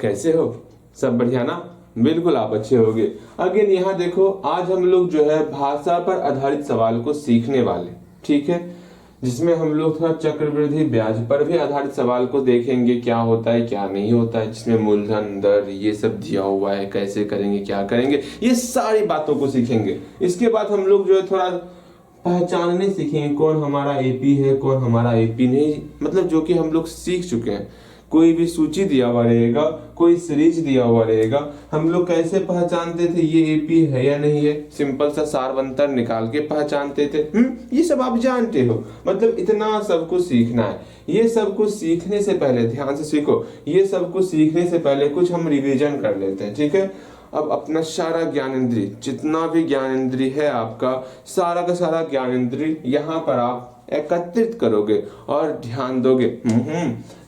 कैसे हो? सब बढ़िया ना? बिल्कुल आप अच्छे होगे। अगेन यहाँ देखो, आज हम लोग जो है भाषा पर आधारित सवाल को सीखने वाले, ठीक है, जिसमें हम लोग थोड़ा चक्रवृद्धि ब्याज पर भी आधारित सवाल को देखेंगे, क्या होता है क्या नहीं होता है, जिसमें मूलधन दर ये सब दिया हुआ है, कैसे करेंगे क्या करेंगे, ये सारी बातों को सीखेंगे। इसके बाद हम लोग जो है थोड़ा पहचानने सीखेंगे कौन हमारा एपी है कौन हमारा एपी नहीं, मतलब जो कि हम लोग सीख चुके हैं। कोई भी सूची दिया हुआ रहेगा, कोई सीरीज दिया हुआ रहेगा, हम लोग कैसे पहचानते थे ये एपी है या नहीं है, सिंपल सा सारवंतर निकाल के पहचानते थे। ये सब आप जानते हो, मतलब इतना सब कुछ सीखना है। ये सब कुछ सीखने से पहले ध्यान से सीखो, ये सब कुछ सीखने से पहले कुछ हम रिवीजन कर लेते हैं, ठीक है। अब अपना सारा ज्ञानेंद्रिय, जितना भी ज्ञानेंद्रिय है आपका, सारा का सारा ज्ञानेंद्रिय यहाँ पर आप एकत्रित करोगे और ध्यान दोगे।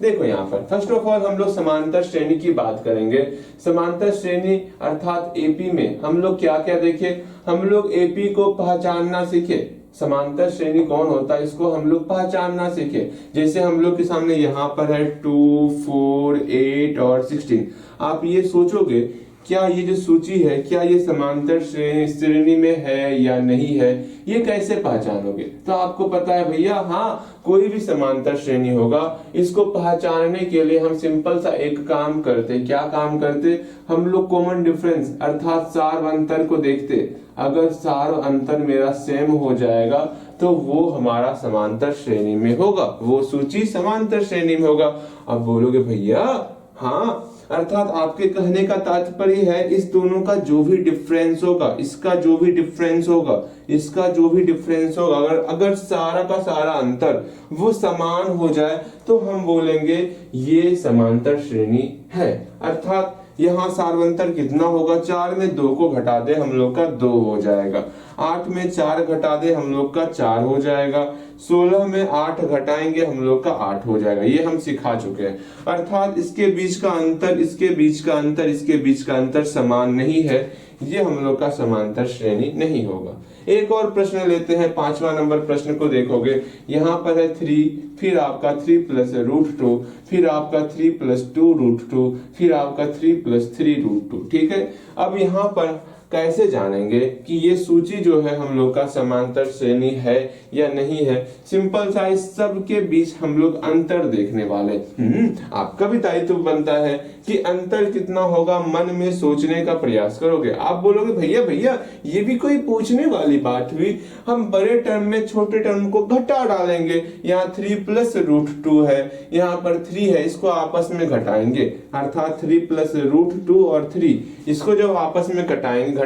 देखो यहाँ पर फर्स्ट ऑफ ऑल हम लोग समांतर श्रेणी की बात करेंगे। समांतर श्रेणी अर्थात एपी में हम लोग क्या क्या देखे, हम लोग एपी को पहचानना सीखे। समांतर श्रेणी कौन होता है इसको हम लोग पहचानना सीखे। जैसे हम लोग के सामने यहाँ पर है 2, 4, 8 और 16। आप ये सोचोगे क्या ये जो सूची है क्या ये समांतर श्रेणी में है या नहीं है, ये कैसे पहचानोगे? तो आपको पता है भैया, हाँ, कोई भी समांतर श्रेणी होगा, इसको पहचानने के लिए हम सिंपल सा एक काम करते। क्या काम करते? हम लोग कॉमन डिफरेंस अर्थात सार अंतर को देखते। अगर सार अंतर मेरा सेम हो जाएगा तो वो हमारा समांतर श्रेणी में होगा, वो सूची समांतर श्रेणी में होगा। अब बोलोगे भैया हाँ, अर्थात आपके कहने का तात्पर्य है इस दोनों का जो भी डिफरेंस होगा, इसका जो भी डिफरेंस होगा, इसका जो भी डिफरेंस होगा, अगर सारा का सारा अंतर वो समान हो जाए तो हम बोलेंगे ये समांतर श्रेणी है। अर्थात यहाँ सार्वंतर कितना होगा, 4 में 2 को घटा दे हम लोग का 2 हो जाएगा, 8 में 4 घटा दे हम लोग का 4 हो जाएगा, 16 में 8 घटाएंगे हम लोग का 8 हो जाएगा। ये हम सिखा चुके हैं। अर्थात इसके बीच का अंतर, इसके बीच का अंतर, इसके बीच का अंतर समान नहीं है, ये हम लोग का समांतर श्रेणी नहीं होगा। एक और प्रश्न लेते हैं, 5वां नंबर प्रश्न को देखोगे, यहाँ पर है 3, फिर आपका 3 + √2, फिर आपका 3 + 2 √2, फिर आपका 3 + 3 √2, ठीक है। अब यहाँ पर कैसे जानेंगे कि ये सूची जो है हम लोग का समांतर श्रेणी है या नहीं है? सिंपल सा, इस सब के बीच हम लोग अंतर देखने वाले। आपका भी दायित्व बनता है कि अंतर कितना होगा, मन में सोचने का प्रयास करोगे। आप बोलोगे भैया भैया ये भी कोई पूछने वाली बात हुई, हम बड़े टर्म में छोटे टर्म को घटा डालेंगे। यहाँ 3 + √2 है, यहाँ पर 3 है, इसको आपस में घटाएंगे, अर्थात 3 + √2 और 3, इसको जब आपस में घटाएंगे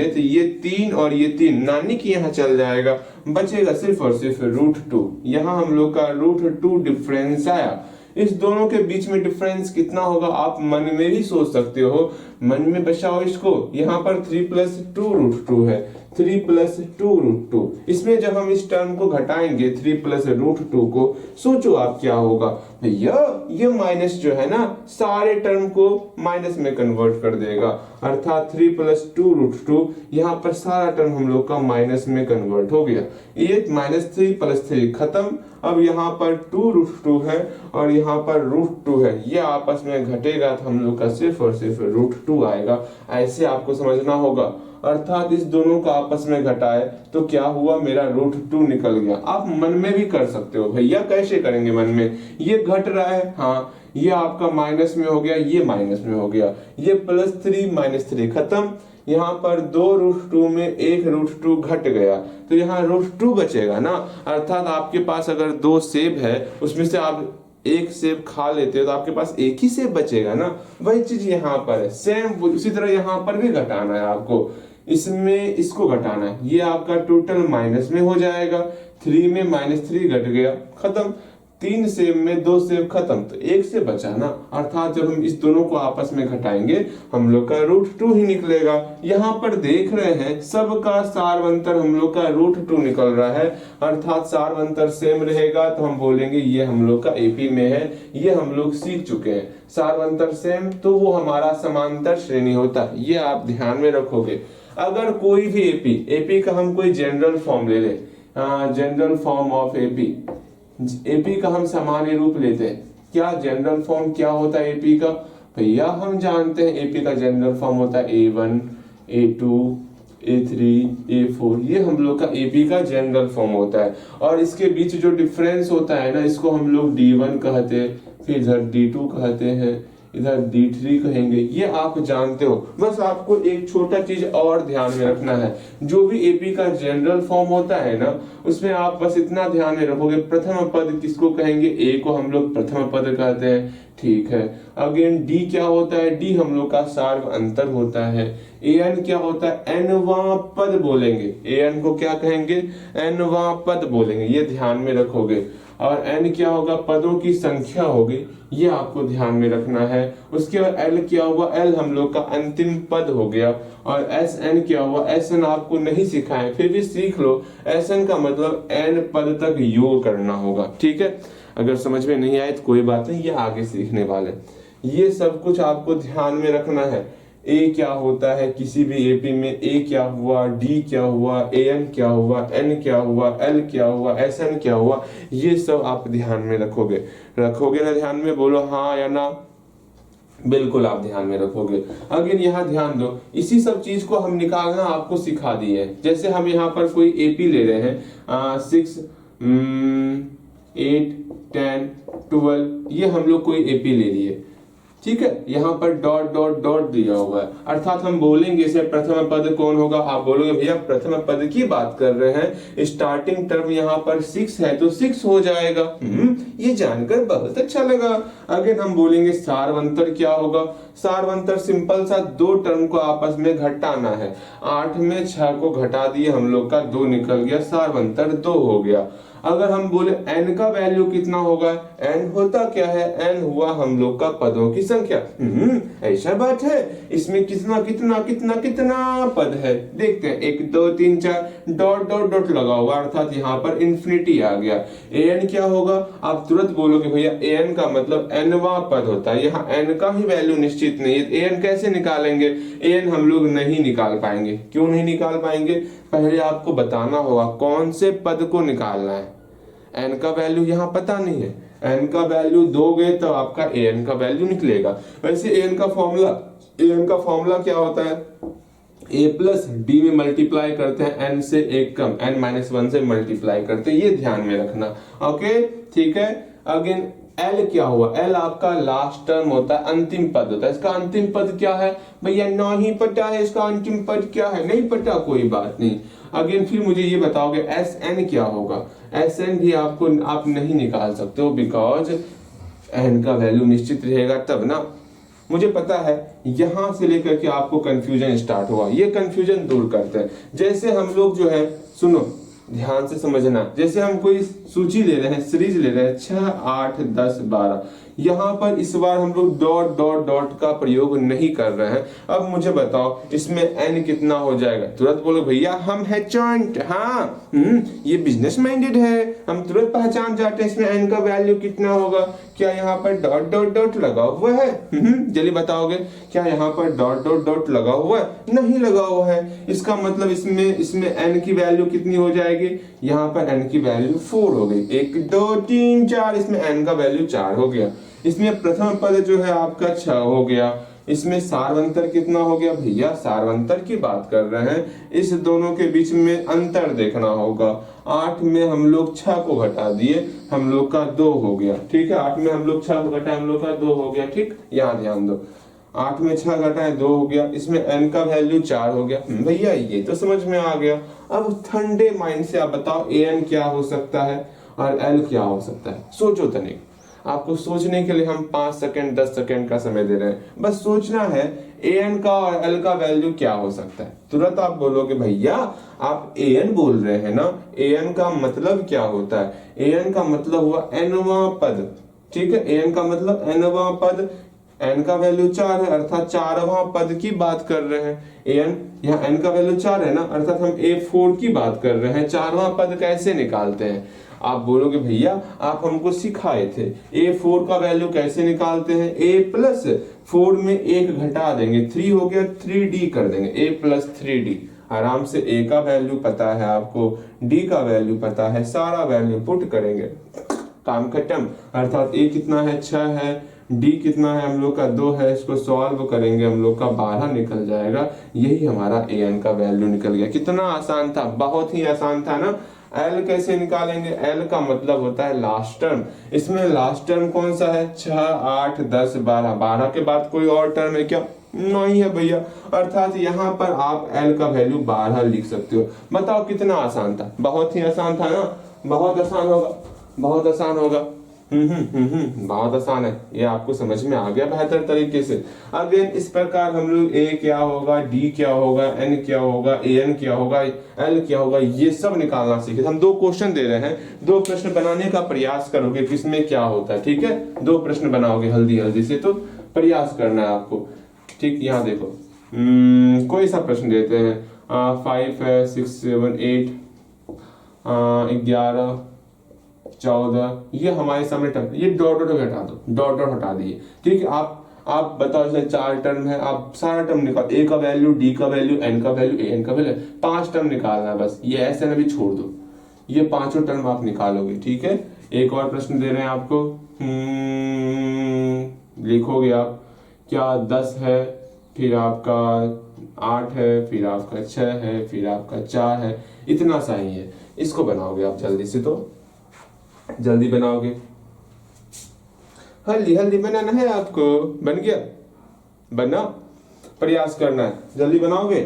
तो ये 3 और ये 3 नानी की यहाँ चल जाएगा, बचेगा सिर्फ और सिर्फ √2। यहाँ हम लोग का √2 डिफरेंस आया। इस दोनों के बीच में डिफरेंस कितना होगा आप मन में भी सोच सकते हो, मन में बचाओ इसको। यहाँ पर 3 + 2 √2 है, 3 + 2 √2। इसमें जब हम इस टर्म को घटाएंगे 3 + √2 को, सोचो आप क्या होगा भैया, ये माइनस जो है ना सारे टर्म को माइनस में कन्वर्ट कर देगा, अर्थात 3 + 2 √2, यहाँ पर सारा टर्म हम लोग का माइनस में कन्वर्ट हो गया। ये -3 + 3 खत्म। अब यहाँ पर 2 √2 है और यहाँ पर √2 है, ये आपस में घटेगा तो हम लोग का सिर्फ और सिर्फ √2 आएगा। ऐसे आपको समझना होगा। अर्थात इस दोनों का आपस में घटाए तो क्या हुआ, मेरा √2 निकल गया। आप मन में भी कर सकते हो। भैया कैसे करेंगे मन में? ये घट रहा है, हाँ, ये आपका माइनस में हो गया, ये माइनस में हो गया, ये +3 - 3 खत्म। यहाँ पर 2 √2 में 1 √2 घट गया तो यहाँ √2 बचेगा ना। अर्थात आपके पास अगर 2 सेब है, उसमें से आप एक सेब खा लेते हो तो आपके पास एक ही सेब बचेगा ना। वही चीज यहाँ पर है, सेम उसी तरह यहाँ पर भी घटाना है आपको, इसमें इसको घटाना है, ये आपका टोटल माइनस में हो जाएगा। 3 में -3 घट गया, खत्म। 3 सेब में 2 सेब खत्म, तो 1 से बचा ना। अर्थात जब हम इस दोनों को आपस में घटाएंगे हम लोग का √2 ही निकलेगा। यहाँ पर देख रहे हैं सबका सारवंतर हम लोग का √2 निकल रहा है, अर्थात सारवंतर सेम रहेगा तो हम बोलेंगे ये हम लोग का एपी में है। ये हम लोग सीख चुके हैं, सारवंतर सेम तो वो हमारा समांतर श्रेणी होता है, ये आप ध्यान में रखोगे। अगर कोई भी एपी का हम कोई जनरल फॉर्म ले ले, जनरल फॉर्म ऑफ एपी का हम सामान्य रूप लेते हैं। क्या जनरल फॉर्म क्या होता है एपी का? भैया हम जानते हैं एपी का जनरल फॉर्म होता है A1, A2, A3, A4, ये हम लोग का एपी का जनरल फॉर्म होता है। और इसके बीच जो डिफरेंस होता है ना, इसको हम लोग D1 कहते हैं, फिर इधर D2 कहते हैं, इधर D3 कहेंगे, ये आप जानते हो। बस आपको एक छोटा चीज और ध्यान में रखना है, जो भी एपी का जनरल फॉर्म होता है ना, उसमें आप बस इतना ध्यान में रखोगे, प्रथम पद किसको कहेंगे, ए को हम लोग प्रथम पद कहते हैं, ठीक है। अगेन डी क्या होता है, डी हम लोग का सार्व अंतर होता है। एन क्या होता है, एनवा पद बोलेंगे, एन को क्या कहेंगे, एनवा पद बोलेंगे, ये ध्यान में रखोगे। और एन क्या होगा, पदों की संख्या होगी, ये आपको ध्यान में रखना है। उसके बाद एल क्या हुआ, एल हम लोग का अंतिम पद हो गया। और एस एन क्या हुआ, एस एन आपको नहीं सिखाए, फिर भी सीख लो। एस एन का मतलब एन पद तक योग करना होगा, ठीक है। अगर समझ में नहीं आए तो कोई बात नहीं, ये आगे सीखने वाले। ये सब कुछ आपको ध्यान में रखना है। ए क्या होता है किसी भी एपी में, ए क्या हुआ, डी क्या हुआ, एन क्या हुआ, एन क्या हुआ, एल क्या हुआ, एस एन क्या हुआ, ये सब आप ध्यान में रखोगे ना, ध्यान में बोलो हाँ या ना, बिल्कुल आप ध्यान में रखोगे। अगर यहाँ ध्यान दो, इसी सब चीज को हम निकालना आपको सिखा दिए है। जैसे हम यहाँ पर कोई एपी ले रहे हैं 6, 8, 10, 12, ये हम लोग कोई एपी ले लिए, ठीक है। यहाँ पर डॉट डॉट डॉट दिया हुआ है, अर्थात हम बोलेंगे इसे प्रथम पद कौन होगा, आप बोलोगे भैया प्रथम पद की बात कर रहे हैं, स्टार्टिंग टर्म यहाँ पर 6 है तो 6 हो जाएगा। ये जानकर बहुत अच्छा लगा। अगर हम बोलेंगे सार्वंतर क्या होगा, सार्वंतर सिंपल सा 2 टर्म को आपस में घटाना है। 8 में 6 को घटा दिए हम लोग का, 2 निकल गया, सार्वंतर 2 हो गया। अगर हम बोले n का वैल्यू कितना होगा, n होता क्या है, n हुआ हम लोग का पदों की संख्या। ऐसा बात है, इसमें कितना कितना कितना कितना पद है, देखते हैं 1 2 3 4 डॉट डॉट डॉट लगा हुआ, अर्थात यहाँ पर इन्फिनिटी आ गया। an क्या होगा, आप तुरंत बोलोगे भैया an का मतलब nवा पद होता है, यहाँ n का ही वैल्यू निश्चित नहीं है, an कैसे निकालेंगे, an हम लोग नहीं निकाल पाएंगे। क्यों नहीं निकाल पाएंगे, पहले आपको बताना होगा कौन से पद को निकालना है। n का वैल्यू यहाँ पता नहीं है, n का वैल्यू दोगे तो आपका an का वैल्यू निकलेगा। वैसे an का फॉर्मूला क्या होता है, a प्लस डी में मल्टीप्लाई करते हैं n से एक कम, n-1 से मल्टीप्लाई करते हैं, ये ध्यान में रखना, ओके ठीक है। अगेन L क्या हुआ, L आपका लास्ट टर्म होता है, अंतिम पद होता है। इसका अंतिम पद क्या है भैया, नहीं पता है इसका अंतिम पद क्या है, नहीं पता कोई बात नहीं। अगेन फिर मुझे ये बताओगे SN क्या होगा, SN भी आप नहीं निकाल सकते हो, बिकॉज n का वैल्यू निश्चित रहेगा तब ना। मुझे पता है यहां से लेकर के आपको कंफ्यूजन स्टार्ट हुआ, ये कंफ्यूजन दूर करते हैं। जैसे हम लोग जो है, सुनो ध्यान से समझना, जैसे हम कोई सूची ले रहे हैं, सीरीज ले रहे हैं 6, 8, 10, 12, यहाँ पर इस बार हम लोग डॉट डॉट डॉट का प्रयोग नहीं कर रहे हैं। अब मुझे बताओ इसमें n कितना हो जाएगा, तुरंत बोलो भैया हम है जॉइंट, हाँ ये बिजनेस माइंडेड है, हम तुरंत पहचान जाते हैं इसमें n का वैल्यू कितना होगा। क्या यहाँ पर डॉट डॉट डॉट लगा हुआ है, जल्दी बताओगे, क्या यहाँ पर डॉट डॉट डॉट लगा हुआ है, नहीं लगा हुआ है। इसका मतलब इसमें n की वैल्यू कितनी हो जाएगी, यहाँ पर n की वैल्यू 4 हो गई, 1 2 3 4, इसमें n का वैल्यू 4 हो गया। इसमें प्रथम पद जो है आपका 6 हो गया। इसमें सार्वंतर कितना हो गया भैया, सार्वंतर की बात कर रहे हैं, इस दोनों के बीच में अंतर देखना होगा। 8 में हम लोग 6 को घटा दिए, हम लोग का 2 हो गया, ठीक है। 8 में हम लोग 6 को घटाए, हम लोग का 2 हो गया, ठीक। यहाँ ध्यान दो, 8 में 6 घटाए 2 हो गया, इसमें n का वैल्यू 4 हो गया। भैया ये तो समझ में आ गया। अब ठंडे माइंड से आप बताओ an क्या हो सकता है और l क्या हो सकता है, सोचो तनिक। आपको सोचने के लिए हम 5 सेकंड 10 सेकंड का समय दे रहे हैं, बस सोचना है an का और l का वैल्यू क्या हो सकता है। तुरंत आप बोलोगे भैया आप an बोल रहे हैं ना, an का मतलब क्या होता है, an का मतलब हुआ nवां पद, ठीक है। an का मतलब nवां पद, n का वैल्यू 4 है, अर्थात 4वां पद की बात कर रहे हैं। an यहाँ n का वैल्यू 4 है ना, अर्थात हम A4 की बात कर रहे हैं। 4वां पद कैसे निकालते हैं, आप बोलोगे भैया आप हमको सिखाए थे A4 का वैल्यू कैसे निकालते हैं, A प्लस 4 में 1 घटा देंगे, 3 हो गया, 3D कर देंगे, A प्लस 3D। आराम से A का वैल्यू पता है आपको, D का वैल्यू पता है, सारा वैल्यू पुट करेंगे, काम खत्म। अर्थात A कितना है, 6 है, डी कितना है हम लोग का 2 है, इसको सॉल्व करेंगे हम लोग का 12 निकल जाएगा। यही हमारा an का वैल्यू निकल गया। कितना आसान था, बहुत ही आसान था ना। L कैसे निकालेंगे, L का मतलब होता है लास्ट टर्म। इसमें लास्ट टर्म कौन सा है, 6, 8, 10, 12। 12 के बाद कोई और टर्म है क्या, नहीं है भैया। अर्थात यहाँ पर आप L का वैल्यू 12 लिख सकते हो। बताओ कितना आसान था, बहुत ही आसान था ना। बहुत आसान होगा, बहुत आसान होगा। बहुत आसान है, ये आपको समझ में आ गया बेहतर तरीके से। अगेन इस प्रकार हम लोग A क्या होगा, D क्या होगा, N क्या होगा, AN क्या होगा, L क्या होगा, ये सब निकालना सीखे। हम 2 क्वेश्चन दे रहे हैं, 2 प्रश्न बनाने का प्रयास करोगे किसमें क्या होता है, ठीक है। 2 प्रश्न बनाओगे हल्दी हल्दी से, तो प्रयास करना है आपको, ठीक। यहाँ देखो कोई सा प्रश्न देते हैं, 5 है, 6, 7, 8, 11, 14, ये हमारे सामने टर्म, ये डॉट डॉट हटा दो, डॉट डॉट हटा दिए, ठीक है। आप बताओ, इसमें 4 टर्म है, आप सारा टर्म निकाल, ए का वैल्यू, डी का वैल्यू, एन का वैल्यू, एन का वैल्यू, 5 टर्म निकालना है बस। ये ऐसे में भी छोड़ दो, ये 5 टर्म आप निकालोगे, ठीक है। एक और प्रश्न दे रहे हैं आपको, लिखोगे आप क्या, 10 है, फिर आपका 8 है, फिर आपका 6 है, फिर आपका 4 है, इतना सा ही है। इसको बनाओगे आप जल्दी से, तो जल्दी बनाओगे, हल्दी हल्दी बनाना है आपको। बन गया, बना, प्रयास करना है, जल्दी बनाओगे।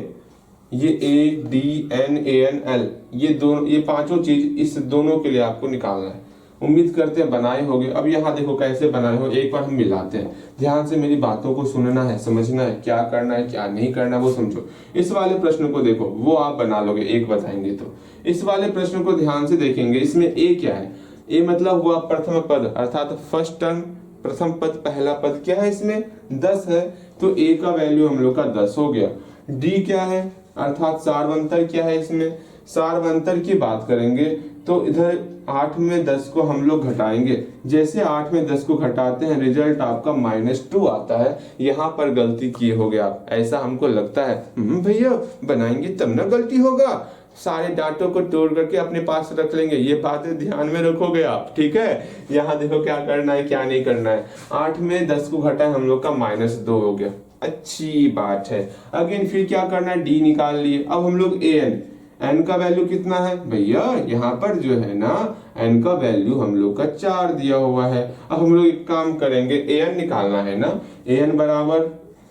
ये A, D, N, AN, L, ये दोनों, ये 5 चीज, इस दोनों के लिए आपको निकालना है। उम्मीद करते हैं बनाए होगे। अब यहाँ देखो कैसे बनाए हो, एक बार हम मिलाते हैं। ध्यान से मेरी बातों को सुनना है, समझना है, क्या करना है क्या नहीं करना वो समझो। इस वाले प्रश्न को देखो, वो आप बना लोगे, एक बताएंगे तो। इस वाले प्रश्न को ध्यान से देखेंगे, इसमें A क्या है, A मतलब हुआ प्रथम पद, अर्थात फर्स्ट टर्म, प्रथम पद, पहला पद। क्या है इसमें, 10 है, तो A का वैल्यू हम लोग का 10 हो गया। D क्या है, अर्थात सार्वंतर क्या है, इसमें सार्वंतर की बात करेंगे तो इधर 8 में 10 को हम लोग घटाएंगे। जैसे 8 में 10 को घटाते हैं, रिजल्ट आपका -2 आता है। यहाँ पर गलती किए होगे आप, ऐसा हमको लगता है। भैया बनाएंगे तब ना गलती होगा, सारे डाटों को तोड़ करके अपने पास रख लेंगे, ये बातें ध्यान में रखोगे आप, ठीक है। यहाँ देखो क्या करना है क्या नहीं करना है। 8 में 10 को घटाए हम लोग का -2 हो गया, अच्छी बात है। अगेन फिर क्या करना है, डी निकाल लिए। अब हम लोग एन का वैल्यू कितना है भैया, यहाँ पर जो है ना एन का वैल्यू हम लोग का 4 दिया हुआ है। अब हम लोग एक काम करेंगे, एन निकालना है ना, एन बराबर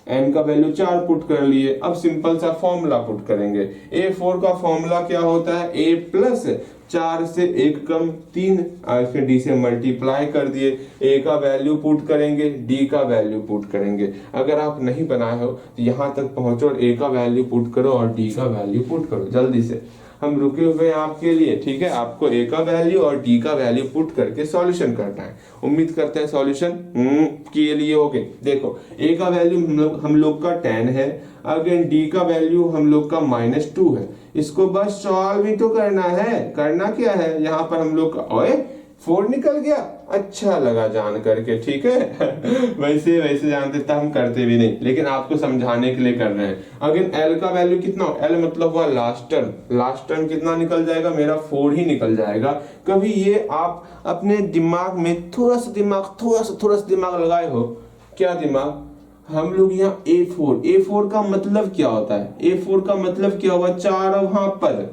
एन का वैल्यू 4 पुट कर लिए। अब सिंपल सा फॉर्मूला पुट करेंगे। A4 का फॉर्मूला क्या होता है, A प्लस 4 से 1 कम 3, फिर D से मल्टीप्लाई कर दिए। A का वैल्यू पुट करेंगे, D का वैल्यू पुट करेंगे। अगर आप नहीं बनाए हो तो यहाँ तक पहुंचो और A का वैल्यू पुट करो और D का वैल्यू पुट करो जल्दी से। हम रुके हुए हैं आपके लिए, ठीक है। आपको A का वैल्यू और D का वैल्यू पुट करके सॉल्यूशन करना है। उम्मीद करते हैं सॉल्यूशन के लिए हो गए। देखो A का वैल्यू हम लोग का 10 है, अगेन D का वैल्यू हम लोग का -2 है। इसको बस सॉल्व ही तो करना है। करना क्या है, यहाँ पर हम लोग का ओए 4 निकल गया, अच्छा लगा जान करके, ठीक है। वैसे जानते था, हम करते भी नहीं, लेकिन आपको समझाने के लिए कर रहे हैं। अगेन L का वैल्यू कितना, L मतलब हुआ लास्ट टर्म। लास्ट टर्म कितना निकल जाएगा, मेरा 4 ही निकल जाएगा। कभी ये आप अपने दिमाग में थोड़ा सा दिमाग लगाए हो, क्या दिमाग, हम लोग यहाँ A4 का मतलब क्या होता है, A4 का मतलब क्या हुआ, 4वां पद।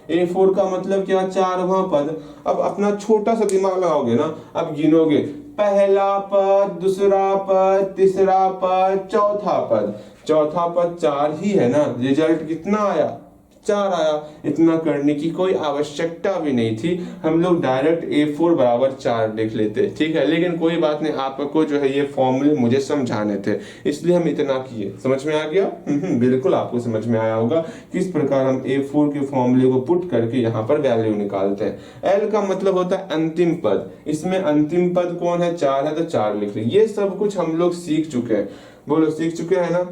A4 का मतलब क्या, 4वां पद। अब अपना छोटा सा दिमाग लगाओगे ना, अब गिनोगे, पहला पद, दूसरा पद, तीसरा पद, चौथा पद। चौथा पद 4 ही है ना, रिजल्ट कितना आया, 4 आया। इतना करने की कोई आवश्यकता भी नहीं थी, हम लोग डायरेक्ट A4 बराबर 4 लिख लेते, ठीक है। लेकिन कोई बात नहीं, आपको जो है ये फॉर्मूले मुझे समझाने थे, इसलिए हम इतना किए। समझ में आ गया, बिल्कुल आपको समझ में आया होगा किस प्रकार हम A4 के फॉर्मूले को पुट करके यहाँ पर वैल्यू निकालते हैं। L का मतलब होता है अंतिम पद, इसमें अंतिम पद कौन है, 4 है, तो 4 लिख ली। ये सब कुछ हम लोग सीख चुके हैं, बोलो सीख चुके हैं ना,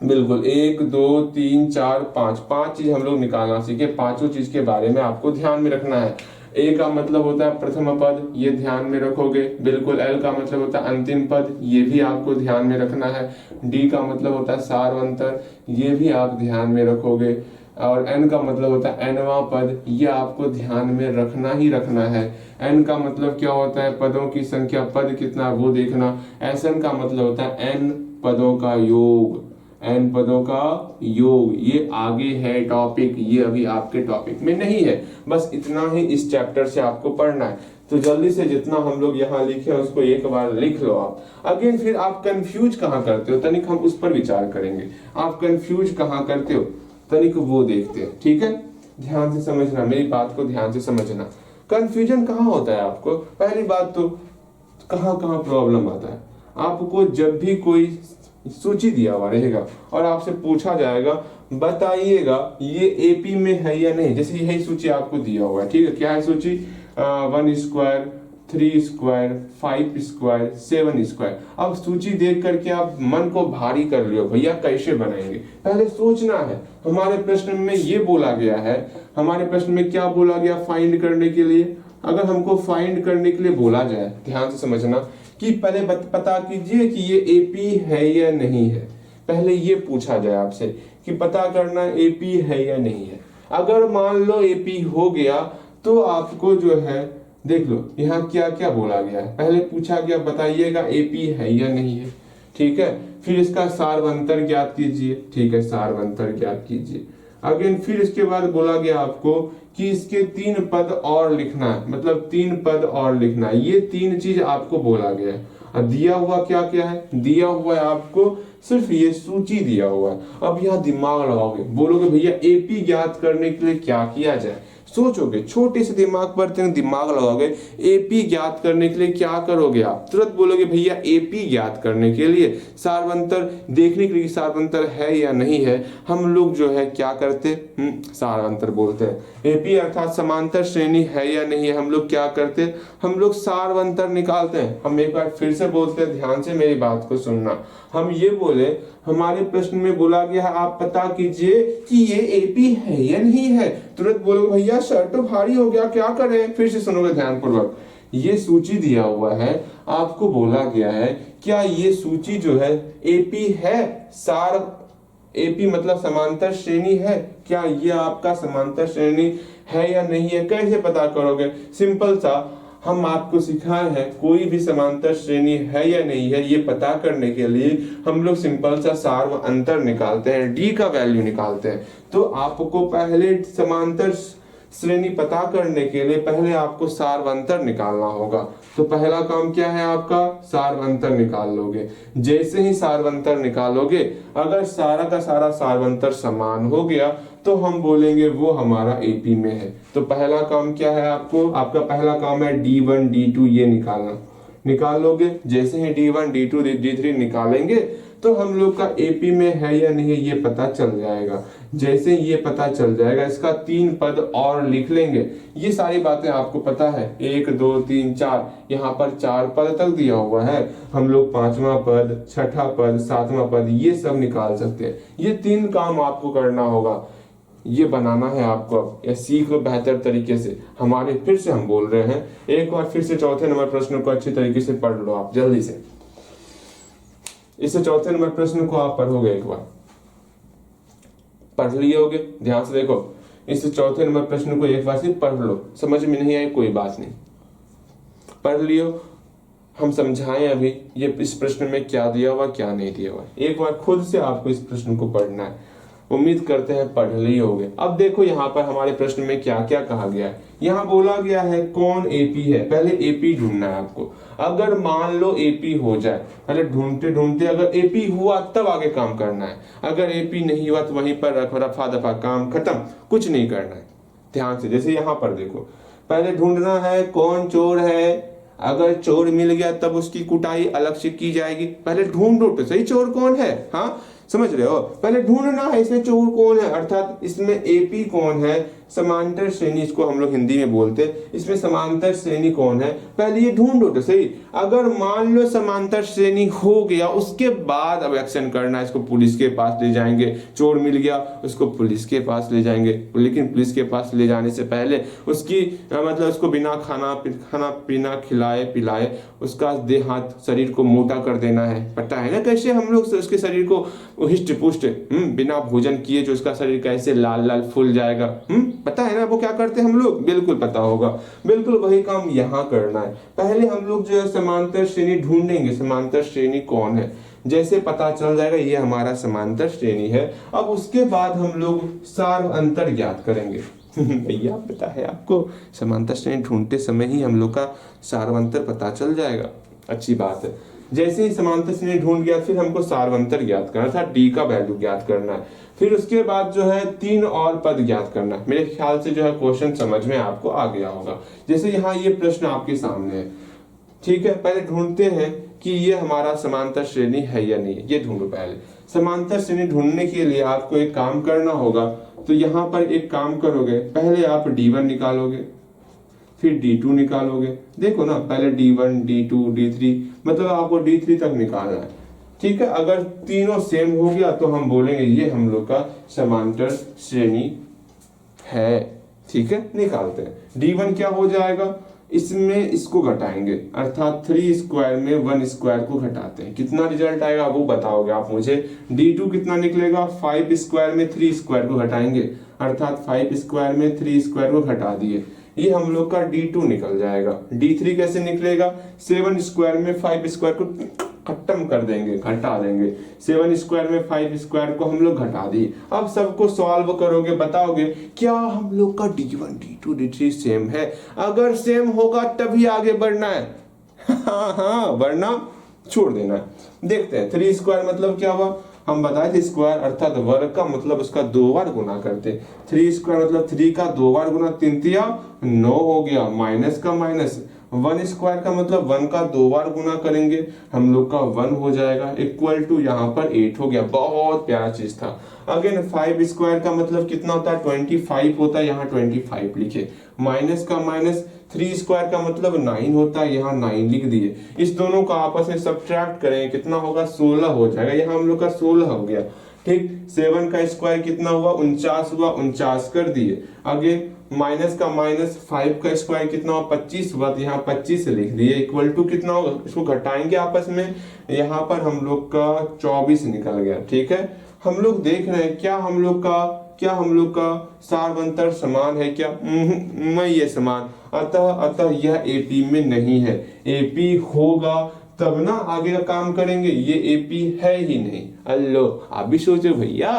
बिल्कुल। 1 2 3 4 5 चीज हम लोग निकालना सीखे। 5 चीज के बारे में आपको ध्यान में रखना है। A का मतलब होता है प्रथम पद, ये ध्यान में रखोगे, बिल्कुल। L का मतलब होता है अंतिम पद, ये भी आपको ध्यान में रखना है। D का मतलब होता है सार्वंतर, ये भी आप ध्यान में रखोगे। और n का मतलब होता है nवां पद। ये आपको ध्यान में रखना ही रखना है। n का मतलब क्या होता है, पदों की संख्या, पद कितना वो देखना। Sn का मतलब होता है n पदों का योग, n पदों का योग। ये आगे है टॉपिक, ये अभी आपके टॉपिक में नहीं है। बस इतना ही इस चैप्टर से आपको पढ़ना है। तो जल्दी से जितना हम लोग यहाँ लिखे उसको एक बार लिख लो आप। अगेन फिर आप कंफ्यूज कहाँ करते हो, तनिक हम उस पर विचार करेंगे। आप कंफ्यूज कहाँ करते हो, तनिक वो देखते हैं। ठीक है, ध्यान से समझना, मेरी बात को ध्यान से समझना। कंफ्यूजन कहाँ होता है आपको, पहली बात तो कहाँ कहाँ प्रॉब्लम आता है आपको, जब भी कोई सूची दिया हुआ रहेगा और आपसे पूछा जाएगा बताइएगा ये एपी में है या नहीं। जैसे यही सूची आपको दिया हुआ है, ठीक है, क्या है सूची, 1 स्क्वायर, 3 स्क्वायर, 5 स्क्वायर, 7 स्क्वायर। अब सूची देख करके आप मन को भारी कर लियो, भैया कैसे बनाएंगे, पहले सोचना है। हमारे प्रश्न में ये बोला गया है, हमारे प्रश्न में क्या बोला गया, फाइंड करने के लिए। अगर हमको फाइंड करने के लिए बोला जाए, ध्यान से समझना, कि पहले पता कीजिए कि ये एपी है या नहीं है। पहले ये पूछा जाए आपसे कि पता करना एपी है या नहीं है। अगर मान लो एपी हो गया तो आपको जो है देख लो यहाँ क्या क्या बोला गया है। पहले पूछा गया बताइएगा एपी है या नहीं है, ठीक है। फिर इसका सारवंतर ज्ञात कीजिए, ठीक है, सारवंतर ज्ञात कीजिए। अगेन फिर इसके बाद बोला गया आपको कि इसके 3 पद और लिखना है, मतलब 3 पद और लिखना है। ये 3 चीज आपको बोला गया है। अब दिया हुआ क्या क्या है, दिया हुआ है आपको सिर्फ ये सूची दिया हुआ है। अब यहाँ दिमाग लगाओगे, बोलोगे भैया एपी ज्ञात करने के लिए क्या किया जाए। सोचोगे, छोटे से दिमाग पर दिमाग लगाओगे, एपी ज्ञात करने के लिए क्या करोगे आप। तुरंत बोलोगे भैया एपी ज्ञात करने के लिए सारवंतर देखने के लिए सारवंतर है या नहीं है, हम लोग जो है क्या करते, सारवंतर बोलते हैं। एपी अर्थात समांतर श्रेणी है या नहीं है, हम लोग क्या करते, हम लोग सारवंतर निकालते हैं। हम एक बार फिर से बोलते हैं, ध्यान से मेरी बात को सुनना। हम ये बोले, हमारे प्रश्न में बोला गया है आप पता कीजिए कि ये एपी है या नहीं है। तुरंत बोलोगे भैया सर तो भारी हो गया, क्या करें। फिर से सुनोगे ध्यानपूर्वक, ये सूची दिया हुआ है, आपको बोला गया है क्या ये सूची जो है एपी है, सार एपी मतलब समांतर श्रेणी है, क्या ये आपका समांतर श्रेणी है या नहीं है। कैसे पता करोगे, सिंपल सा, हम आपको सिखाए हैं कोई भी समांतर श्रेणी है या नहीं है, ये पता करने के लिए हम लोग सिंपल सा सार व अंतर निकालते हैं, डी का वैल्यू निकालते हैं। तो आपको पहले समांतर श्रेणी पता करने के लिए पहले आपको सारवंतर निकालना होगा। तो पहला काम क्या है आपका, सारवंतर निकाल लोगे। जैसे ही सारवंतर निकालोगे, अगर सारा का सारा सारवंतर समान हो गया तो हम बोलेंगे वो हमारा एपी में है। तो पहला काम क्या है आपको, आपका पहला काम है D1 D2 ये निकालना। निकाल लोगे, जैसे ही D1 D2 D3 निकालेंगे तो हम लोग का एपी में है या नहीं ये पता चल जाएगा। जैसे ये पता चल जाएगा, इसका 3 पद और लिख लेंगे। ये सारी बातें आपको पता है, 1 2 3 4, यहाँ पर 4 पद तक दिया हुआ है। हम लोग 5वां पद, 6ठा पद, 7वां पद ये सब निकाल सकते हैं। ये 3 काम आपको करना होगा, ये बनाना है आपको। अब या सीख लो बेहतर तरीके से। हमारे फिर से हम बोल रहे हैं, एक बार फिर से चौथे नंबर प्रश्न को अच्छी तरीके से पढ़ लो आप जल्दी से। इसे चौथे नंबर प्रश्न को आप पढ़ोगे, एक बार पढ़ लिए होगे, ध्यान से देखो। इस चौथे नंबर प्रश्न को एक बार सिर्फ पढ़ लो, समझ में नहीं आए कोई बात नहीं, पढ़ लियो। हम समझाएं अभी ये इस प्रश्न में क्या दिया हुआ क्या नहीं दिया हुआ। एक बार खुद से आपको इस प्रश्न को पढ़ना है, उम्मीद करते हैं पढ़ लिए होगे। अब देखो यहाँ पर हमारे प्रश्न में क्या क्या कहा गया है। यहाँ बोला गया है कौन एपी है, पहले एपी ढूंढना है आपको। अगर मान लो एपी हो जाए, पहले ढूंढते ढूंढते अगर एपी हुआ तब आगे काम करना है। अगर एपी नहीं हुआ तो वहीं पर रफा दफा काम खत्म, कुछ नहीं करना है। ध्यान से, जैसे यहाँ पर देखो, पहले ढूंढना है कौन चोर है। अगर चोर मिल गया तब उसकी कुटाई अलग से की जाएगी। पहले ढूंढो तो सही चोर कौन है, हाँ समझ रहे हो। पहले ढूंढना है इसमें चोर कौन है, अर्थात इसमें एपी कौन है, समांतर श्रेणी इसको हम लोग हिंदी में बोलते हैं। इसमें समांतर श्रेणी कौन है, पहले ये ढूंढो तो सही। अगर मान लो समांतर श्रेणी हो गया, उसके बाद अब एक्शन करना है। इसको पुलिस के पास ले जाएंगे, चोर मिल गया उसको पुलिस के पास ले जाएंगे। लेकिन पुलिस के पास ले जाने से पहले उसकी मतलब उसको बिना खाना पीना खिलाए पिलाए उसका देह हाथ शरीर को मोटा कर देना है। पता है ना कैसे हम लोग उसके शरीर को हिष्ट पुष्ट बिना भोजन किए जो उसका शरीर कैसे लाल लाल फूल जाएगा, पता है ना वो क्या करते हैं हम लोग, बिल्कुल पता होगा। बिल्कुल वही काम यहाँ करना है। पहले हम लोग जो है समांतर श्रेणी ढूंढेंगे, समांतर श्रेणी कौन है, जैसे पता चल जाएगा ये हमारा समांतर श्रेणी है। अब उसके बाद हम लोग सार अंतर ज्ञात करेंगे। भैया पता है आपको, समांतर श्रेणी ढूंढते समय ही हम लोग का सारवंतर पता चल जाएगा। अच्छी बात है। जैसे ही समांतर श्रेणी ढूंढ गया फिर हमको सारवंतर ज्ञात करना था, डी का वैल्यू ज्ञात करना है। फिर उसके बाद जो है 3 और पद ज्ञात करना है। मेरे ख्याल से जो है क्वेश्चन समझ में आपको आ गया होगा। जैसे यहाँ ये प्रश्न आपके सामने है, ठीक है। पहले ढूंढते हैं कि ये हमारा समांतर श्रेणी है या नहीं है, ये ढूंढो। पहले समांतर श्रेणी ढूंढने के लिए आपको एक काम करना होगा। तो यहाँ पर एक काम करोगे, पहले आप D1 निकालोगे, फिर D2 निकालोगे। देखो ना, पहले D1 D2 D3, मतलब आपको D3 तक निकालना है, ठीक है। अगर तीनों सेम हो गया तो हम बोलेंगे ये हम लोग का समांतर श्रेणी है, ठीक है। निकालते हैं। D1 क्या हो जाएगा, इसमें इसको घटाएंगे, अर्थात 3 स्क्वायर में 1 स्क्वायर को घटाते हैं, कितना रिजल्ट आएगा वो बताओगे आप मुझे। D2 कितना निकलेगा, 5 स्क्वायर में 3 स्क्वायर को घटाएंगे, अर्थात 5 स्क्वायर में 3 स्क्वायर को घटा दिए, ये हम लोग का D2 निकल जाएगा। D3 कैसे निकलेगा, 7 स्क्वायर में 5 स्क्वायर को खत्म कर देंगे, घटा देंगे। 7 स्क्वायर में 5 स्क्वायर को हम लोग घटा दिए। अब सबको सॉल्व करोगे, बताओगे क्या हम लोग का D1 D2 D3 सेम है। अगर सेम होगा तभी आगे बढ़ना है, हाँ वरना छोड़ देना है। देखते हैं 3 स्क्वायर मतलब क्या हुआ, हम बताए थे स्क्वायर अर्थात वर्ग का मतलब उसका 2 बार गुना करते। 3 स्क्वायर मतलब 3 का 2 बार गुना, 3 तिया 9 हो गया, माइनस का माइनस। 1 स्क्वायर का मतलब 1 का 2 बार गुना करेंगे, हम लोग का 1 हो जाएगा, इक्वल टू यहाँ पर 8 हो गया। बहुत प्यारा चीज था। अगेन 5 स्क्वायर का मतलब कितना होता है, 25 होता है, यहाँ 25 लिखे। माइनस का माइनस, 3 स्क्वायर का मतलब 9 होता है, यहाँ 9 लिख दिए। इस दोनों का आपस में सब्ट्रैक्ट करेंगे, कितना होगा, 16 हो जाएगा। यहाँ हम लोग का 16 हो गया, ठीक। 7 का स्क्वायर कितना हुआ, 49 हुआ, 49 कर दिए। आगे माइनस का माइनस, 5 का स्क्वायर कितना हुआ, 25 हुआ, तो यहाँ 25 लिख दिए, इक्वल टू कितना होगा, इसको घटाएंगे आपस में, यहाँ पर हम लोग का 24 निकल गया, ठीक है। हम लोग देख रहे हैं क्या हम लोग का सारवंतर समान है क्या, मैं ये समान, अतः यह एपी में नहीं है। एपी होगा तब ना आगे का काम करेंगे, ये एपी है ही नहीं। अल्लो आप भी सोचो भैया,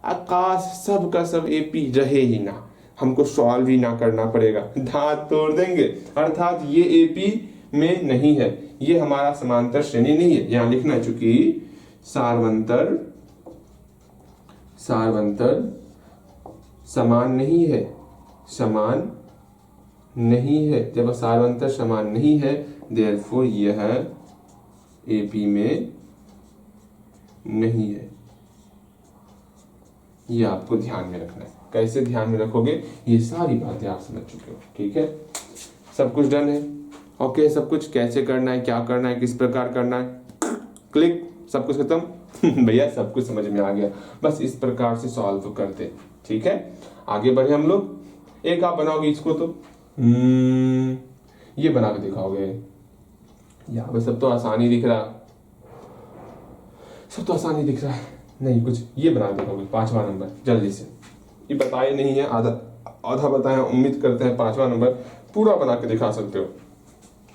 आकाश सब का सब एपी रहे ही ना, हमको सॉल्व ही ना करना पड़ेगा, दांत तोड़ देंगे। अर्थात ये एपी में नहीं है, ये हमारा समांतर श्रेणी नहीं है। यहां लिखना है, चूंकि सारवंतर समान नहीं है, समान नहीं है। जब सारवंतर समान नहीं है, देयरफॉर यह एपी में नहीं है। ये आपको ध्यान में रखना है। कैसे ध्यान में रखोगे, ये सारी बातें आप समझ चुके हो, ठीक है। सब कुछ डन है, ओके। सब कुछ कैसे करना है, क्या करना है, किस प्रकार करना है, क्लिक, सब कुछ खत्म। भैया सब कुछ समझ में आ गया, बस इस प्रकार से सॉल्व करते, ठीक है। आगे बढ़े हम लोग। एक आप बनाओगे इसको, तो ये बना के दिखाओगे। यहाँ पे सब तो आसानी दिख रहा, नहीं कुछ ये बना दिखाओगे। 5वां नंबर जल्दी से, ये बताए नहीं है, आधा बताए, उम्मीद करते हैं 5वां नंबर पूरा बना के दिखा सकते हो।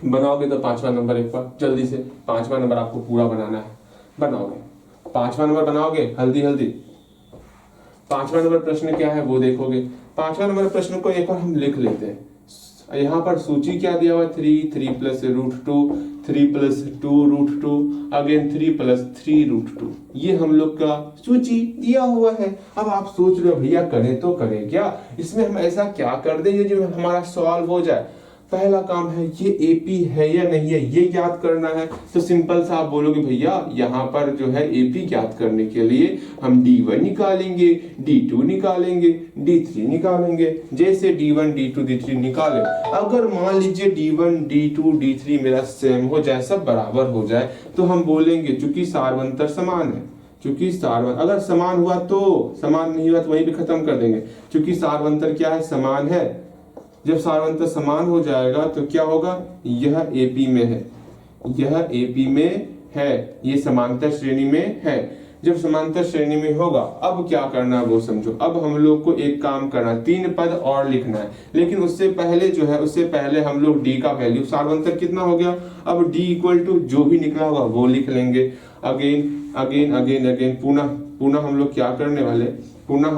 बनाओगे तो 5वां नंबर एक बार जल्दी से, 5वां नंबर आपको पूरा बनाना है। बनाओगे 5वां नंबर, बनाओगे जल्दी। 5वां नंबर प्रश्न क्या है वो देखोगे। 5वां नंबर प्रश्न को एक बार हम लिख लेते हैं। यहाँ पर सूची क्या दिया हुआ है, 3 प्लस √2, 3 प्लस 2 √2, अगेन 3 प्लस 3 √2, ये हम लोग का सूची दिया हुआ है। अब आप सोच रहे हो भैया करें तो करें क्या, इसमें हम ऐसा क्या कर दें जो हमारा सॉल्व हो जाए। पहला काम है ये एपी है या नहीं है, ये ज्ञात करना है। तो सिंपल सा आप बोलोगे भैया यहाँ पर जो है एपी ज्ञात करने के लिए हम D1 निकालेंगे, D2 निकालेंगे, D3 निकालेंगे। जैसे D1 D2 D3 निकाले, अगर मान लीजिए D1 D2 D3 मेरा सेम हो जाए, सब बराबर हो जाए, तो हम बोलेंगे चूंकि सारवंतर समान है। चूंकि सारवंतर अगर समान हुआ तो, समान नहीं हुआ तो वहीं पे खत्म कर देंगे। चूंकि सारवंतर क्या है, समान है। जब सारवंतर समान हो जाएगा तो क्या होगा, यह एपी में है, यह एपी में है, ये समांतर श्रेणी में है। जब समांतर श्रेणी में होगा। अब क्या करना है वो समझो। अब हम लोग को एक काम करना है, 3 पद और लिखना है, लेकिन उससे पहले जो है, उससे पहले हम लोग डी का वैल्यू, सार्वंतर कितना हो गया, अब डी इक्वल टू जो भी निकला होगा वो लिख लेंगे। अगेन अगेन अगेन अगेन पुनः हम लोग क्या करने वाले, पुनः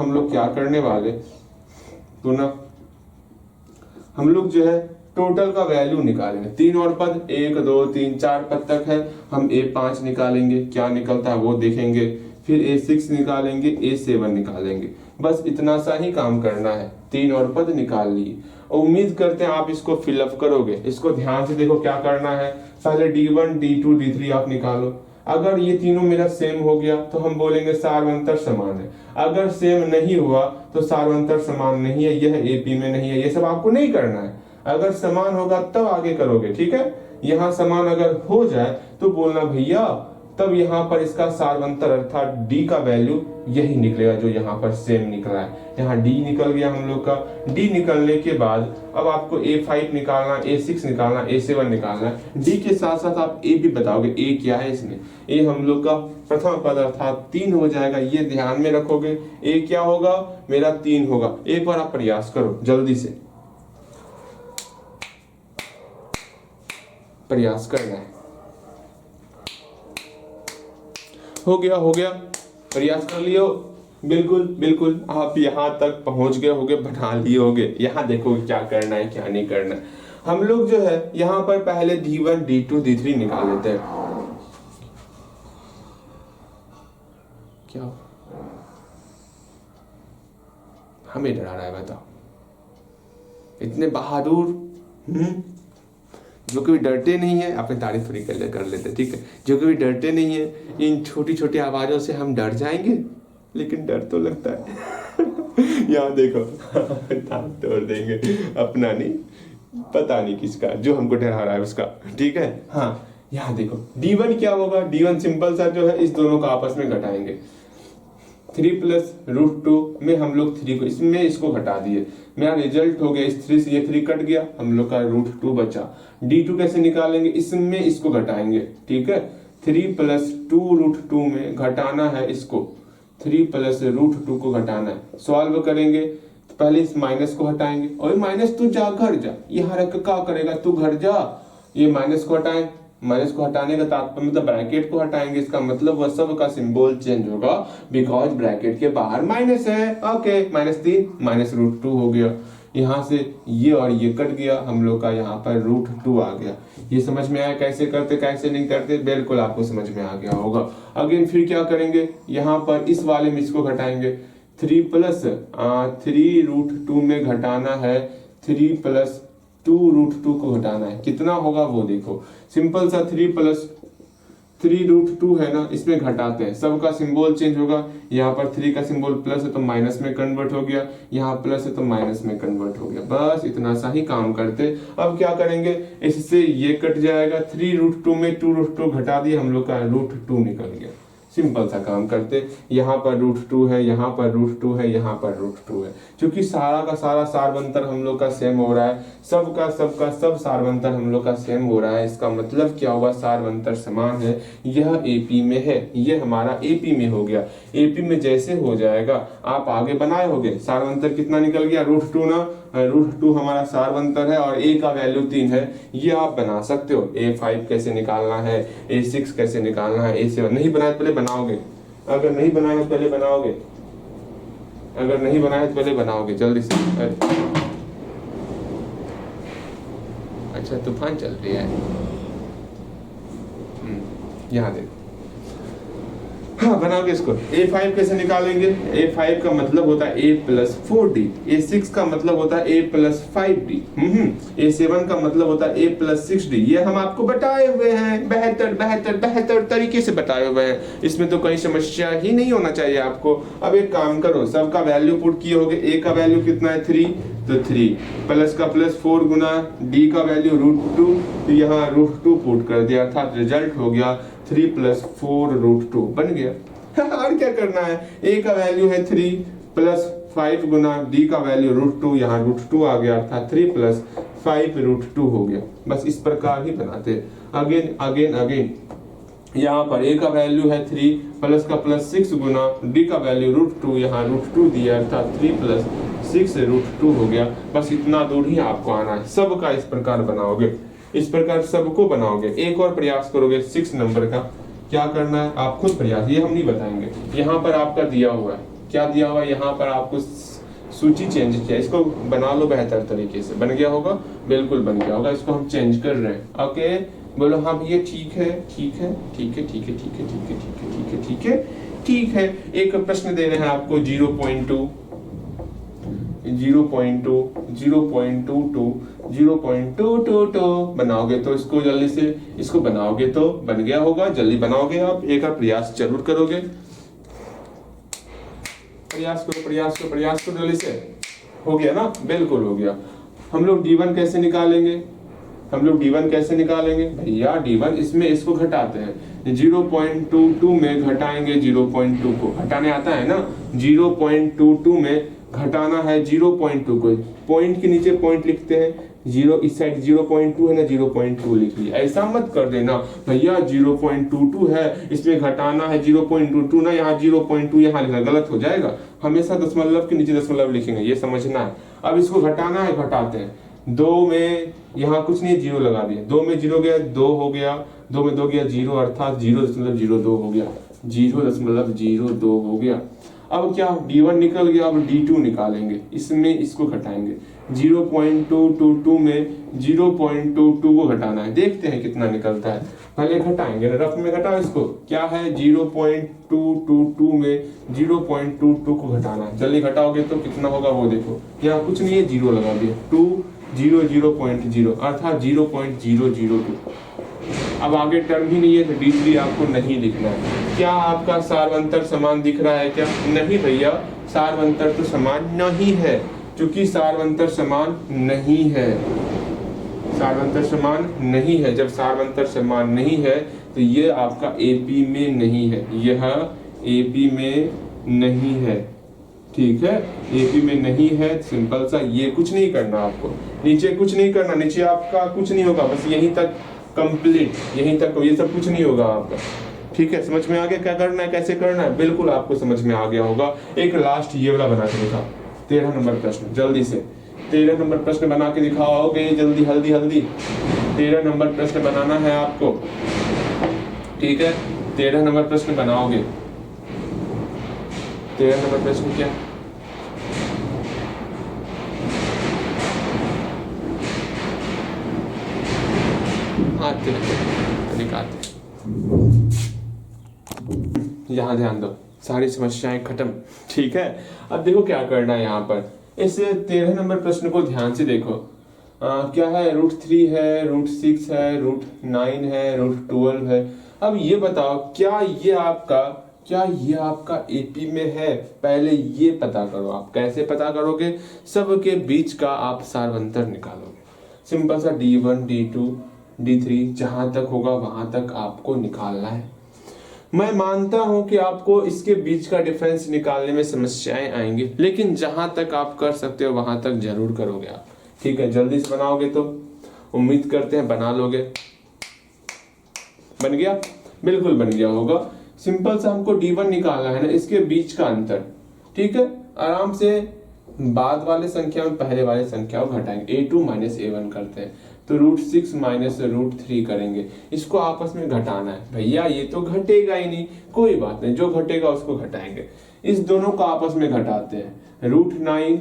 हम लोग जो है टोटल का वैल्यू निकालेंगे। 3 और पद, 1 2 3 4 पद तक है, हम A5 निकालेंगे, क्या निकलता है वो देखेंगे, फिर A6 निकालेंगे, A7 निकालेंगे। बस इतना सा ही काम करना है, 3 और पद निकाल लिए। उम्मीद करते हैं आप इसको फिलअप करोगे। इसको ध्यान से देखो क्या करना है, पहले D1 D2 D3 आप निकालो। अगर ये तीनों मेरा सेम हो गया तो हम बोलेंगे सार्वंतर समान है। अगर सेम नहीं हुआ तो सार्वंतर समान नहीं है, यह AP में नहीं है। ये सब आपको नहीं करना है, अगर समान होगा तब आगे करोगे, ठीक है। यहाँ समान अगर हो जाए तो बोलना भैया, तब यहाँ पर इसका सार्वंतर अर्थात D का वैल्यू यही निकलेगा जो यहाँ पर सेम निकला है। यहाँ D निकल गया हम लोग का। D निकलने के बाद अब आपको A5 निकालना, A6 निकालना, A7 निकालना है। D के साथ साथ आप A भी बताओगे, A क्या है इसमें। A हम लोग का प्रथम पद अर्थात 3 हो जाएगा, ये ध्यान में रखोगे। A क्या होगा, मेरा 3 होगा। एक बार आप प्रयास करो, जल्दी से प्रयास करना है। हो गया, प्रयास कर लियो। बिल्कुल आप यहाँ तक पहुंच गए होगे, बना लिए होगे। यहाँ देखो क्या करना है क्या नहीं करना है। हम लोग जो है यहाँ पर पहले D1 D2 D3 निकाल लेते हैं। क्या हमें डरा रहा है बताओ, इतने बहादुर जो कभी डरते नहीं है, अपने तारीफ फ्री कर लेते, ठीक है। जो कभी डरते नहीं है, इन छोटी छोटी आवाजों से हम डर जाएंगे, लेकिन डर तो लगता है। यहाँ देखो दांत तोड़ देंगे, अपना नहीं, पता नहीं किसका, जो हमको डरा रहा है उसका, ठीक है। हाँ यहाँ देखो D1 क्या होगा, D1 सिंपल सा जो है इस दोनों का आपस में घटाएंगे। 3 प्लस √2 में हम लोग 3 को इसमें इसको घटा दिए, मेरा रिजल्ट हो गया इस 3 से ये 3 कट गया, हम लोग का √2 बचा। D2 कैसे निकालेंगे, इसमें इसको घटाएंगे, ठीक है। 3 प्लस 2√2 में घटाना है इसको, 3 प्लस √2 को घटाना है। सॉल्व करेंगे तो पहले इस माइनस को हटाएंगे, और माइनस तू जा घर जा, यहाँ रख क्या करेगा, तू घर जा। ये माइनस को हटाएं, माइनस को हटाने का तात्पर्य मतलब ब्रैकेट को हटाएंगे, इसका मतलब वह सब का सिंबल चेंज होगा, बिकॉज ब्रैकेट के बाहर माइनस है। ओके, -3 -√2 हो गया। यहाँ से ये और ये कट गया, हम लोग का यहाँ पर √2 आ गया। ये समझ में आया कैसे करते कैसे नहीं करते, बिल्कुल आपको समझ में आ गया होगा। अगेन फिर क्या करेंगे, यहाँ पर इस वाले में इसको घटाएंगे। 3 प्लस 3√2 में घटाना है, 3 प्लस 2√2 को घटाना है, कितना होगा वो देखो। सिंपल सा 3 प्लस 3√2 है ना, इसमें घटाते हैं, सबका सिंबल चेंज होगा। यहाँ पर 3 का सिंबल प्लस है तो माइनस में कन्वर्ट हो गया, यहाँ प्लस है तो माइनस में कन्वर्ट हो गया। बस इतना सा ही काम करते। अब क्या करेंगे, इससे ये कट जाएगा, 3√2 में 2√2 घटा दिए, हम लोग का √2 निकल गया। सिंपल सा काम करते, यहाँ पर √2 है, यहाँ पर √2 है, यहाँ पर √2 है। क्योंकि सारा का सारा सार्वंतर हम लोग का सेम हो रहा है, सबका सब सार्वंतर हम लोग का सेम हो रहा है। इसका मतलब क्या हुआ, सार्वंतर समान है, यह AP में है, ये हमारा AP में हो गया। AP में जैसे हो जाएगा आप आगे बनाए होगे। सार्वंतर कितना निकल गया, √2 ना, √2 हमारा सार्वंतर है और A का वैल्यू 3 है, ये आप बना सकते हो। A5 कैसे निकालना है, A6 कैसे निकालना है, A7 नहीं बनाए पहले बनाओगे, अगर नहीं बनाए पहले बनाओगे, अगर नहीं बनाए तो पहले बनाओगे जल्दी से। अच्छा तूफान चल रही है, यहाँ देखो। हाँ बनाओगे इसको। A5 कैसे निकालेंगे, A5 का मतलब होता है A + 4D, A6 का मतलब होता है A + 5D, A7 का मतलब होता है A + 6D। ये हम आपको बताए हुए हैं, बेहतर तरीके से बताए हुए हैं, इसमें तो कोई समस्या ही नहीं होना चाहिए आपको। अब एक काम करो, सबका वैल्यू पुट किए होगे। A का वैल्यू कितना है 3, तो 3 प्लस का प्लस 4 गुना D का वैल्यू √2, तो यहाँ √2 पुट कर दिया, अर्थात रिजल्ट हो गया 3 + 4 √2 बन गया। और क्या करना है, A का वैल्यू है 3 प्लस 5 गुना D का वैल्यू √2, यहाँ √2 आ गया, अर्थात 3 + 5 √2 हो गया। बस इस प्रकार ही बनाते। अगेन यहाँ पर A का वैल्यू है 3 प्लस का प्लस 6 गुना d का वैल्यू √2, यहाँ √2 दिया अर्थात 3 + 6 √2 हो गया। बस इतना दूर ही आपको आना है। सबका इस प्रकार बनाओगे, इस प्रकार सबको बनाओगे। एक और प्रयास करोगे 6 नंबर का। क्या करना है आप खुद प्रयास, ये हम नहीं बताएंगे। यहाँ पर आपका दिया हुआ है, क्या दिया हुआ है यहाँ पर, आपको सूची चेंज किया, इसको बना लो बेहतर तरीके से। बन गया होगा, बिल्कुल बन गया होगा। इसको हम चेंज कर रहे हैं। ओके बोलो हाँ भैया ठीक है ठीक है ठीक है ठीक है ठीक है ठीक है ठीक है ठीक है ठीक है ठीक है। एक प्रश्न दे रहे हैं आपको 0.2 बनाओगे तो इसको जल्दी से, इसको बनाओगे तो बन गया होगा। जल्दी बनाओगे आप, एक और प्रयास जरूर करोगे। प्रयास करो प्रयास करो प्रयास करो जल्दी से। हो गया ना, बिल्कुल हो गया। हम लोग d1 कैसे निकालेंगे, हम लोग d1 कैसे निकालेंगे भैया, d1 इसमें इसको घटाते हैं। 0.22 में घटाएंगे 0.2 को, घटाने आता है ना। 0.22 में घटाना है 0.2 को, पॉइंट के नीचे पॉइंट लिखते हैं। 0 इस साइड 0.2 है ना, 0.2 लिख लिया। ऐसा मत कर देना भैया 0.22 है, इसमें घटाना है 0.22 ना, यहाँ 0.2 यहाँ लिखना, गलत हो जाएगा। हमेशा दशमलव के नीचे दशमलव लिखेंगे, ये समझना है। अब इसको घटाना है, घटाते हैं। 2 में यहाँ कुछ नहीं, 0 लगा दिया। 2 में 0 गया, 2 हो गया। 2 में 2 गया 0, अर्थात 0.02 हो गया, 0.02 हो गया। अब क्या d1 निकल गया, अब d2 निकालेंगे। इसमें इसको घटाएंगे। 0.222 में 0.22 को घटाना है, देखते हैं कितना निकलता है। पहले घटाएंगे, रफ में घटाओ इसको। क्या है 0.222 में 0.22 को घटाना है। जल्दी घटाओगे तो कितना होगा वो देखो। यहाँ कुछ नहीं है, 0 लगा दिया। 2 0 0.0 अर्थात 0.002। अब आगे टर्म ही नहीं है तो d3 आपको नहीं लिखना है। क्या आपका सार्वंतर समान दिख रहा है क्या? नहीं भैया, सार्वंतर तो समान नहीं है, क्योंकि सार्वंतर समान नहीं है। सार्वंतर समान नहीं है। जब सार्वंतर समान नहीं है तो ये आपका AP में नहीं है, यह AP में नहीं है। ठीक है, AP में नहीं है। सिंपल सा, ये कुछ नहीं करना आपको, नीचे कुछ नहीं करना, नीचे आपका कुछ नहीं होगा, बस यहीं तक कंप्लीट, यहीं तक, ये सब कुछ नहीं होगा आपका। ठीक है, समझ में आ गया क्या करना है, कैसे करना है? बिल्कुल आपको समझ में आ गया होगा। एक लास्ट ये वाला बना के दिखा, 13 नंबर प्रश्न। जल्दी से 13 नंबर प्रश्न बना के दिखाओगे, जल्दी हल्दी हल्दी। 13 नंबर प्रश्न बनाना है आपको, ठीक है? 13 नंबर प्रश्न बनाओगे। 13 नंबर प्रश्न क्या? आते निकालते, यहाँ ध्यान दो, सारी समस्याएं खत्म। ठीक है, अब देखो क्या करना है यहाँ पर। इस 13 नंबर प्रश्न को ध्यान से देखो। क्या है, √3 है, √6 है, √9 है, √12 है। अब ये बताओ, क्या ये आपका AP में है? पहले ये पता करो। आप कैसे पता करोगे? सबके बीच का आप सार्वंतर निकालोगे। सिंपल सा, D1 D2 D3 जहां तक होगा वहां तक आपको निकालना है। मैं मानता हूं कि आपको इसके बीच का डिफरेंस निकालने में समस्याएं आएंगी, लेकिन जहां तक आप कर सकते हो वहां तक जरूर करोगे आप। ठीक है, जल्दी से बनाओगे तो उम्मीद करते हैं बना लोगे। बन गया? बिल्कुल बन गया होगा। सिंपल सा हमको D1 निकालना है ना, इसके बीच का अंतर। ठीक है, आराम से बाद वाले संख्या में पहले वाले संख्या को घटाएंगे। A2 - A1 करते हैं तो √6 - √3 करेंगे। इसको आपस में घटाना है। भैया ये तो घटेगा ही नहीं, कोई बात नहीं, जो घटेगा उसको घटाएंगे। इस दोनों को आपस में घटाते हैं। √9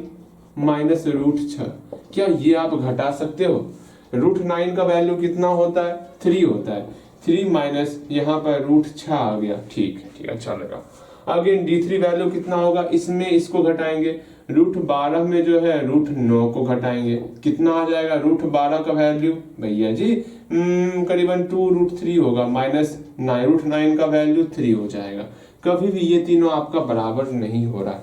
- √6, क्या ये आप घटा सकते हो? √9 का वैल्यू कितना होता है? 3 होता है। 3 माइनस यहाँ पर √6 आ गया। ठीक है, अच्छा लगा। अगेन D3 वैल्यू कितना होगा? इसमें इसको घटाएंगे। √12 में जो है √9 को घटाएंगे। कितना आ जाएगा √12 का वैल्यू? भैया जी करीबन 2√3 होगा, माइनस √9 का वैल्यू 3 हो जाएगा। कभी भी ये तीनों आपका बराबर नहीं हो रहा,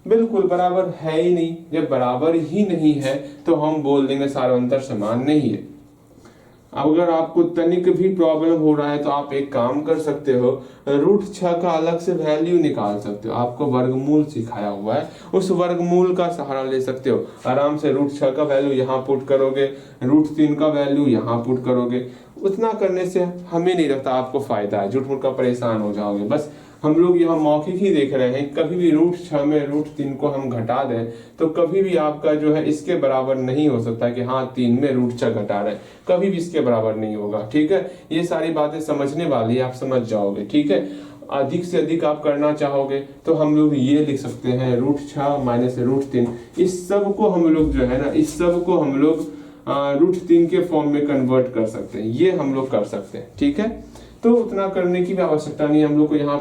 बिल्कुल बराबर है ही नहीं। जब बराबर ही नहीं है तो हम बोल देंगे सार्वंतर समान नहीं है। अगर आपको तनिक भी प्रॉब्लम हो रहा है तो आप एक काम कर सकते हो, √6 का अलग से वैल्यू निकाल सकते हो। आपको वर्गमूल सिखाया हुआ है, उस वर्गमूल का सहारा ले सकते हो। आराम से √6 का वैल्यू यहाँ पुट करोगे, √3 का वैल्यू यहाँ पुट करोगे। उतना करने से हमें नहीं लगता आपको फायदा है, झूठ मूठ का परेशान हो जाओगे। बस हम लोग यहाँ मौखिक ही देख रहे हैं, कभी भी √6 में √3 को हम घटा दें तो कभी भी आपका जो है इसके बराबर नहीं हो सकता कि हाँ 3 में √6 घटा रहे, कभी भी इसके बराबर नहीं होगा। ठीक है, ये सारी बातें समझने वाली आप समझ जाओगे। ठीक है, अधिक से अधिक आप करना चाहोगे तो हम लोग ये लिख सकते हैं √6 माइनस √3। इस सब को हम लोग जो है ना, इस सब को हम लोग √3 के फॉर्म में कन्वर्ट कर सकते हैं, ये हम लोग कर सकते हैं। ठीक है, तो उतना करने की भी आवश्यकता नहीं, हम लोग को यहाँ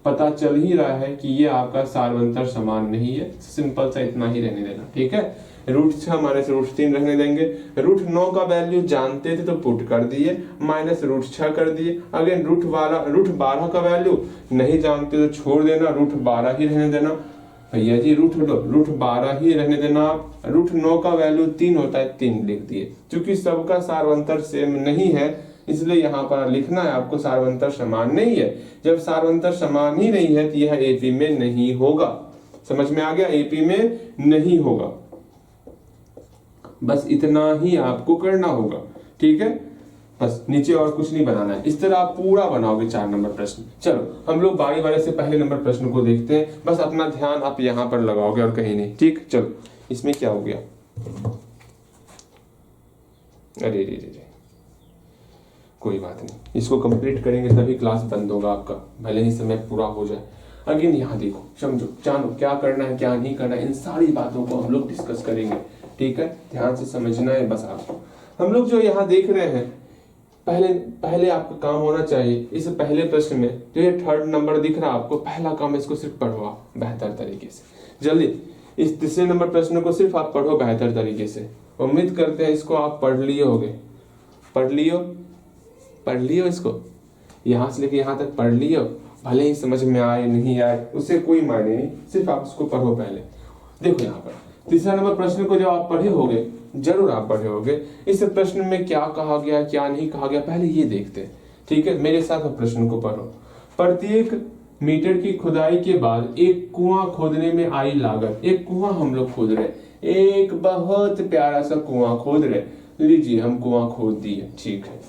पता चल ही रहा है कि ये आपका सार्वंतर समान नहीं है, सिंपल सा इतना ही रहने देना। ठीक है, √6 माइनस √3 रहने देंगे। √9 का वैल्यू जानते थे तो पुट कर दिए, माइनस √6 कर दिए। अगेन √12 का वैल्यू नहीं जानते तो छोड़ देना, √12 ही रहने देना। भैया जी √12 ही रहने देना आप। √9 का वैल्यू 3 होता है, 3 लिख दिए। क्योंकि सबका सार्वंतर सेम नहीं है इसलिए यहाँ पर लिखना है आपको सार्वंतर समान नहीं है। जब सार्वंतर समान ही नहीं है तो यह एपी में नहीं होगा। समझ में आ गया, एपी में नहीं होगा। बस इतना ही आपको करना होगा। ठीक है, बस नीचे और कुछ नहीं बनाना है। इस तरह आप पूरा बनाओगे 4 नंबर प्रश्न। चलो हम लोग बारी बारी से पहले नंबर प्रश्न को देखते हैं। बस अपना ध्यान आप यहाँ पर लगाओगे और कहीं नहीं। ठीक, चलो इसमें क्या हो गया, अरे रे रे, कोई बात नहीं, इसको कंप्लीट करेंगे तभी क्लास बंद होगा आपका, भले ही समय पूरा हो जाए। अगेन यहाँ देखो, समझो, जानो क्या करना है क्या नहीं करना है, इन सारी बातों को हम लोग डिस्कस करेंगे। ठीक है, ध्यान से समझना है बस आपको। हम लोग जो यहाँ देख रहे हैं, पहले आपका काम होना चाहिए इस पहले प्रश्न में जो ये 3rd नंबर दिख रहा है आपको, पहला काम इसको सिर्फ पढ़ो आप बेहतर तरीके से। जल्दी इस 3रे नंबर प्रश्न को सिर्फ आप पढ़ो बेहतर तरीके से। उम्मीद करते हैं इसको आप पढ़ लिए होगे। पढ़ लियो इसको, यहाँ से लेके यहाँ तक पढ़ लियो। भले ही समझ में आए नहीं आए उससे कोई मायने नहीं, सिर्फ आप उसको पढ़ो पहले। देखो यहाँ पर 3रा नंबर प्रश्न को जब आप पढ़े होगे, जरूर आप पढ़े होगे, इस प्रश्न में क्या कहा गया क्या नहीं कहा गया पहले ये देखते हैं। ठीक है, मेरे साथ प्रश्न को पढ़ो। प्रत्येक मीटर की खुदाई के बाद एक कुआं खोदने में आई लागत। एक कुआं हम लोग खोद रहे, एक बहुत प्यारा सा कुआं खोद रहे। लीजिए हम कुआं खोद दिए, ठीक है।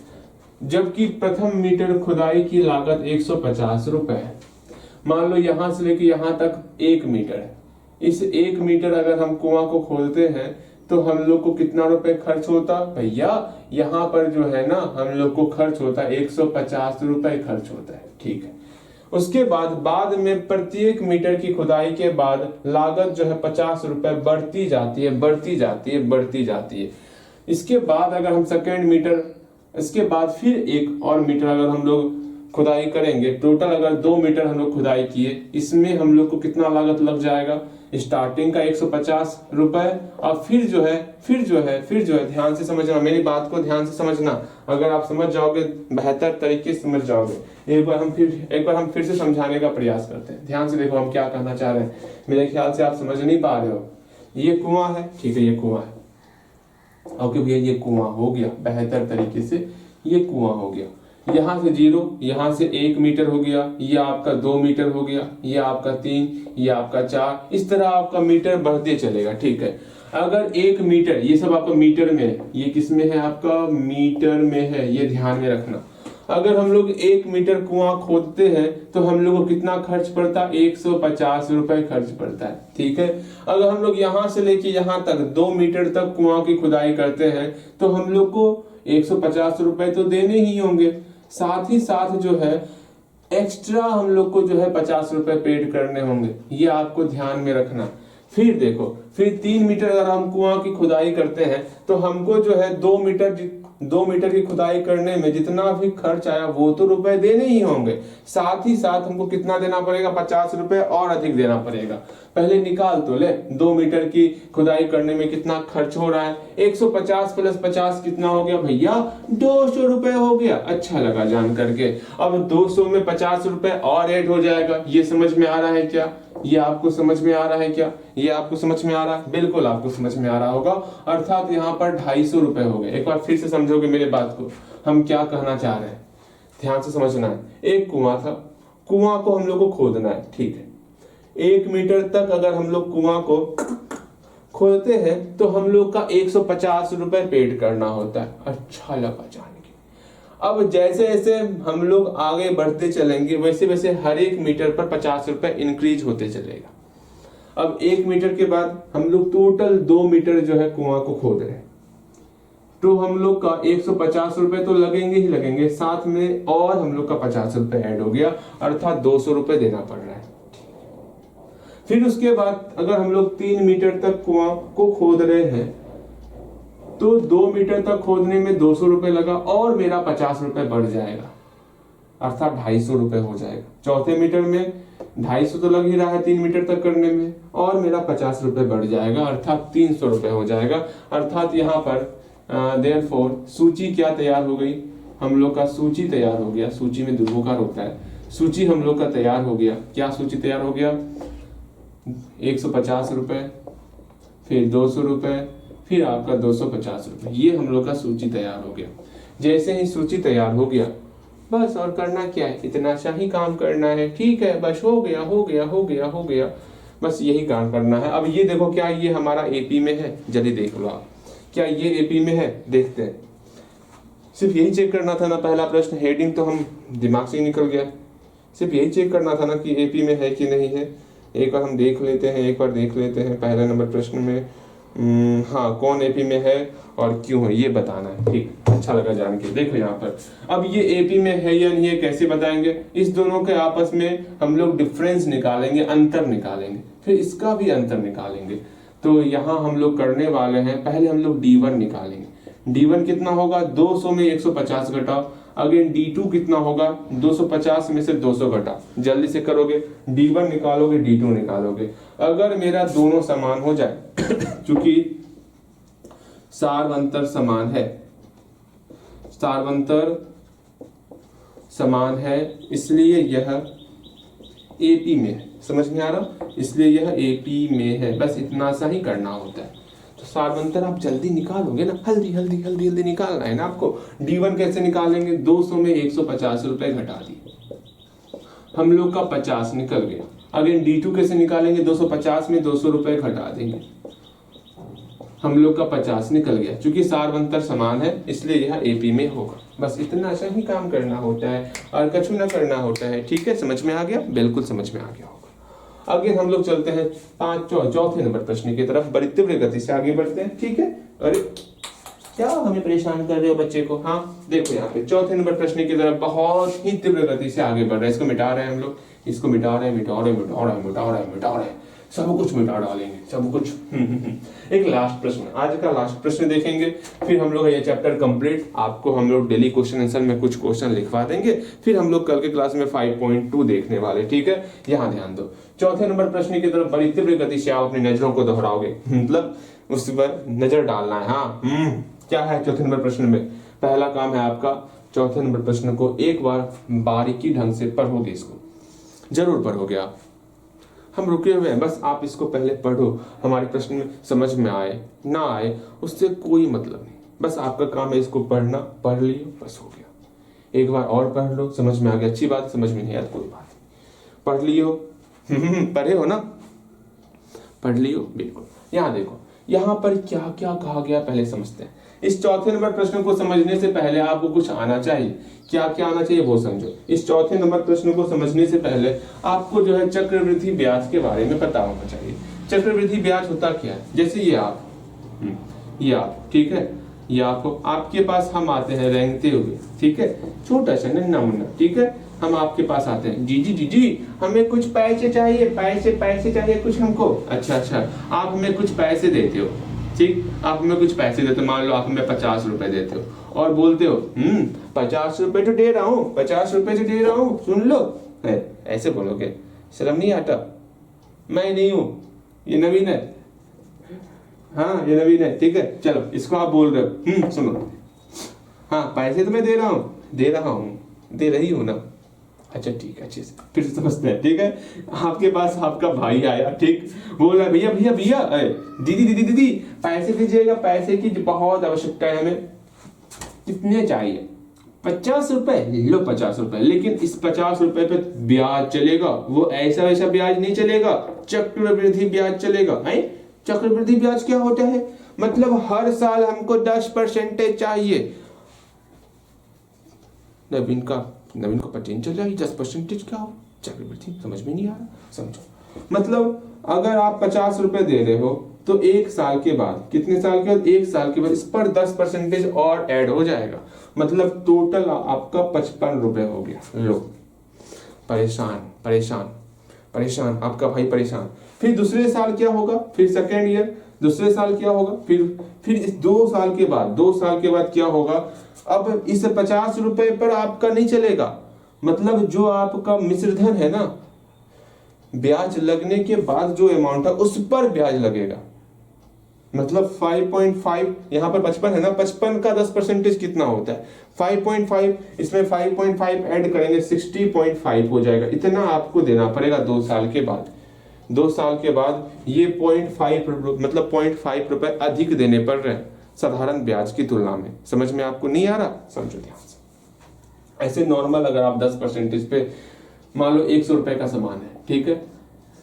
जबकि प्रथम मीटर खुदाई की लागत 150 रुपए है। मान लो यहां से लेके यहां तक 1 मीटर है। इस 1 मीटर अगर हम कुआं को खोदते हैं तो हम लोग को कितना रुपए खर्च होता भैया, यहाँ पर जो है ना हम लोग को खर्च होता है 150 रुपए खर्च होता है। ठीक है, उसके बाद में प्रत्येक मीटर की खुदाई के बाद लागत जो है 50 रुपए बढ़ती जाती है। इसके बाद अगर हम सेकेंड मीटर, इसके बाद फिर 1 और मीटर अगर हम लोग खुदाई करेंगे, टोटल अगर 2 मीटर हम लोग खुदाई किए, इसमें हम लोग को कितना लागत लग जाएगा। स्टार्टिंग का 150 रुपए और फिर जो है ध्यान से समझना, मेरी बात को ध्यान से समझना। अगर आप समझ जाओगे बेहतर तरीके से समझ जाओगे। एक बार हम फिर से समझाने का प्रयास करते हैं। ध्यान से देखो हम क्या कहना चाह रहे हैं। मेरे ख्याल से आप समझ नहीं पा रहे हो। ये कुआं है, ठीक है, ये कुआं है। ओके भैया, ये कुआं हो गया बेहतर तरीके से, ये कुआं हो गया। यहाँ से 0, यहाँ से 1 मीटर हो गया, ये आपका 2 मीटर हो गया, ये आपका 3, ये आपका 4, इस तरह आपका मीटर बढ़ते चलेगा। ठीक है, अगर 1 मीटर, ये सब आपका मीटर में है, ये किस में है आपका मीटर में है, ये ध्यान में रखना। अगर हम लोग 1 मीटर कुआं खोदते हैं तो हम लोग को कितना खर्च पड़ता है, 150 रुपए खर्च पड़ता है। ठीक है, अगर हम लोग यहाँ से लेके यहाँ तक 2 मीटर तक कुआं की खुदाई करते हैं तो हम लोग को 150 रुपए तो देने ही होंगे। साथ ही साथ जो है एक्स्ट्रा हम लोग को जो है 50 रुपए पेड करने होंगे, ये आपको ध्यान में रखना। फिर देखो, फिर 3 मीटर अगर हम कुआं की खुदाई करते हैं तो हमको जो है 2 मीटर की खुदाई करने में जितना भी खर्च आया वो तो रुपए देने ही होंगे। साथ ही साथ हमको कितना देना पड़ेगा, 50 रुपए और अधिक देना पड़ेगा। पहले निकाल तो ले, 2 मीटर की खुदाई करने में कितना खर्च हो रहा है। 150 प्लस 50 कितना हो गया भैया, 200 रुपए हो गया। अच्छा लगा जान करके। अब 200 में 50 रुपए और ऐड हो जाएगा। ये समझ में आ रहा है क्या? ये आपको समझ में आ रहा है क्या? ये आपको समझ में आ रहा है? बिल्कुल आपको समझ में आ रहा होगा। अर्थात यहाँ पर 250 रुपए हो गए। एक बार फिर से समझोगे मेरे बात को, हम क्या कहना चाह रहे हैं, ध्यान से समझना है। एक कुआं था, कुआं को हम लोग को खोदना है। ठीक है, 1 मीटर तक अगर हम लोग कुआं को खोदते हैं तो हम लोग का 150 रुपए पेड करना होता है। अच्छा लगा जान के। अब जैसे जैसे हम लोग आगे बढ़ते चलेंगे वैसे वैसे हर एक मीटर पर 50 रुपए इंक्रीज होते चलेगा। अब 1 मीटर के बाद हम लोग टोटल 2 मीटर जो है कुआं को खोद रहे हैं, तो हम लोग का 150 रुपए तो लगेंगे ही लगेंगे, साथ में और हम लोग का 50 रुपए ऐड हो गया, अर्थात 200 रुपए देना पड़ रहा है। फिर उसके बाद अगर हम लोग 3 मीटर तक कुआं को खोद रहे हैं तो 2 मीटर तक खोदने में 200 रुपए लगा और मेरा 50 रुपए बढ़ जाएगा, अर्थात 250 रुपए हो जाएगा। चौथे मीटर में 250 तो लग ही रहा है 3 मीटर तक करने में, और मेरा 50 रुपए बढ़ जाएगा, अर्थात 300 रुपए हो जाएगा। अर्थात यहाँ पर देयरफॉर सूची क्या तैयार हो गई, हम लोग का सूची तैयार हो गया। सूची में ध्रुवकार होता है, सूची हम लोग का तैयार हो गया। क्या सूची तैयार हो गया? 150 रुपए, फिर 200 रुपए, फिर आपका 250 रुपए, ये हम लोग का सूची तैयार हो गया। जैसे ही सूची तैयार हो गया बस, और करना क्या है, इतना सा ही काम करना है। ठीक है, बस हो गया हो गया हो गया हो गया, बस यही काम करना है। अब ये देखो, क्या ये हमारा एपी में है? जल्दी देख लो आप, क्या ये एपी में है? देखते हैं। सिर्फ यही चेक करना था ना, पहला प्रश्न हेडिंग तो हम दिमाग से ही निकल गया, सिर्फ यही चेक करना था ना कि एपी में है कि नहीं है। एक बार हम देख लेते हैं, एक बार देख लेते हैं पहले नंबर प्रश्न में। हाँ, कौन एपी में है और क्यों है ये बताना है। ठीक, अच्छा लगा जान के। देखो यहाँ पर, अब ये एपी में है या नहीं है कैसे बताएंगे? इस दोनों के आपस में हम लोग डिफरेंस निकालेंगे, अंतर निकालेंगे, फिर इसका भी अंतर निकालेंगे। तो यहाँ हम लोग करने वाले हैं, पहले हम लोग D1 निकालेंगे। D1 कितना होगा? 200 में 150 घटाओ। अगेन D2 कितना होगा? 250 में से 200 घटाओ। जल्दी से करोगे, D1 निकालोगे, D2 निकालोगे। अगर मेरा दोनों समान हो जाए चूंकि सार्वंतर समान है, सार्वंतर समान है, इसलिए यह एपी में है। समझ में आ रहा? इसलिए यह एपी में है, बस इतना सा ही करना होता है। तो सार्वंतर आप जल्दी निकालोगे ना, हल्दी हल्दी हल्दी हल्दी निकालना है ना आपको। D1 कैसे निकालेंगे? 200 में 150 रुपए घटा दिए, हम लोग का 50 निकल गया। अगेन D2 कैसे निकालेंगे? 250 में 200 रुपए घटा देंगे, हम लोग का 50 निकल गया। क्योंकि सार्वंतर समान है इसलिए यह एपी में होगा। बस इतना सा ही काम करना होता है और कछु ना करना होता है। ठीक है, समझ में आ गया? बिल्कुल समझ में आ गया होगा। आगे हम लोग चलते हैं चौथे नंबर प्रश्न की तरफ, बड़ी तीव्र गति से आगे बढ़ते हैं। ठीक है, अरे क्या हमें परेशान कर रहे हो बच्चे को? हाँ देखो यहाँ पे चौथे नंबर प्रश्न की तरफ बहुत ही तीव्र गति से आगे बढ़ रहे हैं। इसको मिटा रहे हैं हम लोग, इसको मिटा रहे हैं, मिटा रहे हैं, मिटा रहे हैं, मिटा रहे हैं, मिटा रहे हैं, सब कुछ मिटा डालेंगे, सब कुछ। एक लास्ट प्रश्न, आज का लास्ट प्रश्न देखेंगे, फिर हम लोग ये चैप्टर कंप्लीट। आपको हम लोग डेली क्वेश्चन आंसर में कुछ क्वेश्चन लिखवा देंगे, फिर हम लोग कल के क्लास में 5.2 देखने वाले। ठीक है, यहाँ ध्यान दो। चौथे नंबर प्रश्न की तरफ बड़ी तीव्र गति से आप अपनी नजरों को दोहराओगे, मतलब उस पर नजर डालना है। हाँ, क्या है चौथे नंबर प्रश्न में? पहला काम है आपका, चौथे नंबर प्रश्न को एक बार बारीकी ढंग से पढ़ोगे, इसको जरूर पढ़ोगे आप। हम रुके हुए हैं, बस आप इसको पहले पढ़ो। हमारे प्रश्न में समझ में आए ना आए उससे कोई मतलब नहीं, बस आपका काम है इसको पढ़ना। पढ़ लियो, बस हो गया। एक बार और पढ़ लो, समझ में आ गया, अच्छी बात। समझ में नहीं आया कोई बात नहीं, पढ़ लियो। पढ़े हो ना? पढ़ लियो, बिल्कुल। यहाँ देखो, यहाँ पर क्या क्या कहा गया पहले समझते हैं। इस चौथे नंबर प्रश्न को समझने से पहले आपको कुछ आना चाहिए। क्या क्या आना चाहिए वो समझो। इस चौथे नंबर प्रश्न को समझने से पहले आपको जो है चक्रवृद्धि ब्याज के बारे में पता होना चाहिए। चक्रवृद्धि ब्याज होता क्या है? जैसे ये आप, ठीक है, ये आपके पास हम आते हैं रेंगते हुए, ठीक है, छोटा सा नन्ना मुन्ना, ठीक है, हम आपके पास आते हैं, जी जी जी जी हमें कुछ पैसे चाहिए, पैसे चाहिए कुछ हमको। अच्छा, आप हमें कुछ पैसे देते हो, ठीक, आप हमें कुछ पैसे देते हो, मान लो आप हमें 50 रुपए देते हो और बोलते हो 50 रुपए तो दे रहा हूँ, 50 रुपए तो दे रहा हूँ, सुन लो। ऐसे बोलोगे? शर्म नहीं आता? मैं नहीं हूँ, ये नवीन है। हाँ, ये नवीन है, ठीक है, चलो इसको आप बोल रहे हो। सुनो, हाँ पैसे तो मैं दे रहा हूँ, दे रही हूँ ना। अच्छा ठीक है, अच्छे से फिर समझते हैं। ठीक है, आपके पास आपका भाई आया, ठीक, बोला भैया भैया भैया, दीदी पैसे दीजिएगा, पैसे की बहुत आवश्यकता है हमें। कितने चाहिए? 50 रुपए। लो 50 रुपए, लेकिन इस 50 रुपए पे ब्याज चलेगा, वो ऐसा वैसा ब्याज नहीं चलेगा, चक्रवृद्धि ब्याज चलेगा। है चक्रवृद्धि ब्याज क्या होता है? मतलब हर साल हमको 10% चाहिए। नवीन को पता नहीं चला 10% क्या हो चक्रवृद्धि, समझ में नहीं आ रहा। समझो मतलब अगर आप 50 रुपए दे रहे हो तो 1 साल के बाद, कितने साल के बाद, 1 साल के बाद इस पर 10% और ऐड हो जाएगा, मतलब टोटल आपका 55 रुपए हो गया। लो परेशान आपका भाई परेशान। फिर दूसरे साल क्या होगा, फिर सेकेंड ईयर दूसरे साल क्या होगा, फिर इस 2 साल के बाद क्या होगा। अब इस 50 रुपए पर आपका नहीं चलेगा, मतलब जो आपका मिश्रधन है ना, ब्याज लगने के बाद जो अमाउंट है उस पर ब्याज लगेगा। मतलब 5.5 यहाँ पर 55 है ना, 55 का 10% कितना होता है 5.5, इसमें 5.5 ऐड करेंगे 60.5 हो जाएगा। इतना आपको देना पड़ेगा 2 साल के बाद। 2 साल के बाद ये 0.5 मतलब 0.5 रुपए अधिक देने पड़ रहे हैं साधारण ब्याज की तुलना में। समझ में आपको नहीं आ रहा, समझो ध्यान से। ऐसे नॉर्मल अगर आप 10% पे मान लो 100 रुपए का सामान है, ठीक है,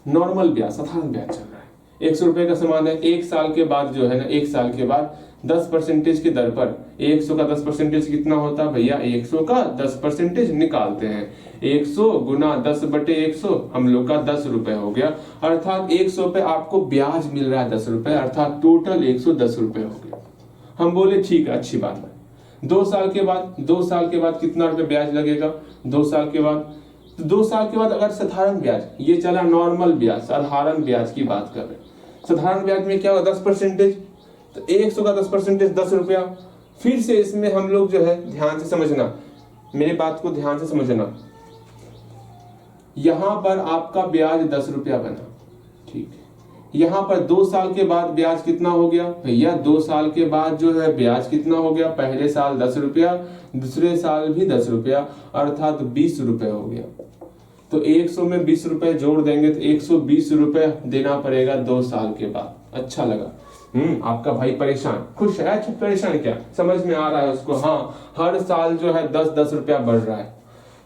नॉर्मल ब्याज साधारण ब्याज चल रहा है, 100 रुपए का सामान है। 1 साल के बाद जो है ना, 1 साल के बाद 10% की दर पर 100 का 10% कितना होता है भैया, 100 का 10% निकालते हैं। 100 गुना 10/100 हम लोग का 10 रुपए हो गया, अर्थात 100 पे आपको ब्याज मिल रहा है 10 रुपए, अर्थात टोटल 110 रुपए हो गया। हम बोले ठीक है, अच्छी बात है। 2 साल के बाद कितना रुपए ब्याज लगेगा 2 साल के बाद। तो 2 साल के बाद अगर साधारण ब्याज, ये चला नॉर्मल ब्याज, साधारण ब्याज की बात कर रहे हैं। साधारण ब्याज में क्या होगा 10%, तो 100 का 10% 10 रुपया। फिर से इसमें हम लोग जो है ध्यान से समझना, मेरी बात को ध्यान से समझना, यहां पर आपका ब्याज 10 रुपया बना, ठीक है। यहां पर 2 साल के बाद ब्याज कितना हो गया भैया, 2 साल के बाद जो है ब्याज कितना हो गया, पहले साल 10 रुपया, दूसरे साल भी 10 रुपया, अर्थात 20 रुपए हो गया। तो 100 में 20 रुपए जोड़ देंगे तो 120 रुपए देना पड़ेगा 2 साल के बाद। अच्छा लगा, आपका भाई परेशान, खुश है, अच्छा परेशान क्या, समझ में आ रहा है उसको। हाँ, हर साल जो है 10-10 रुपया बढ़ रहा है।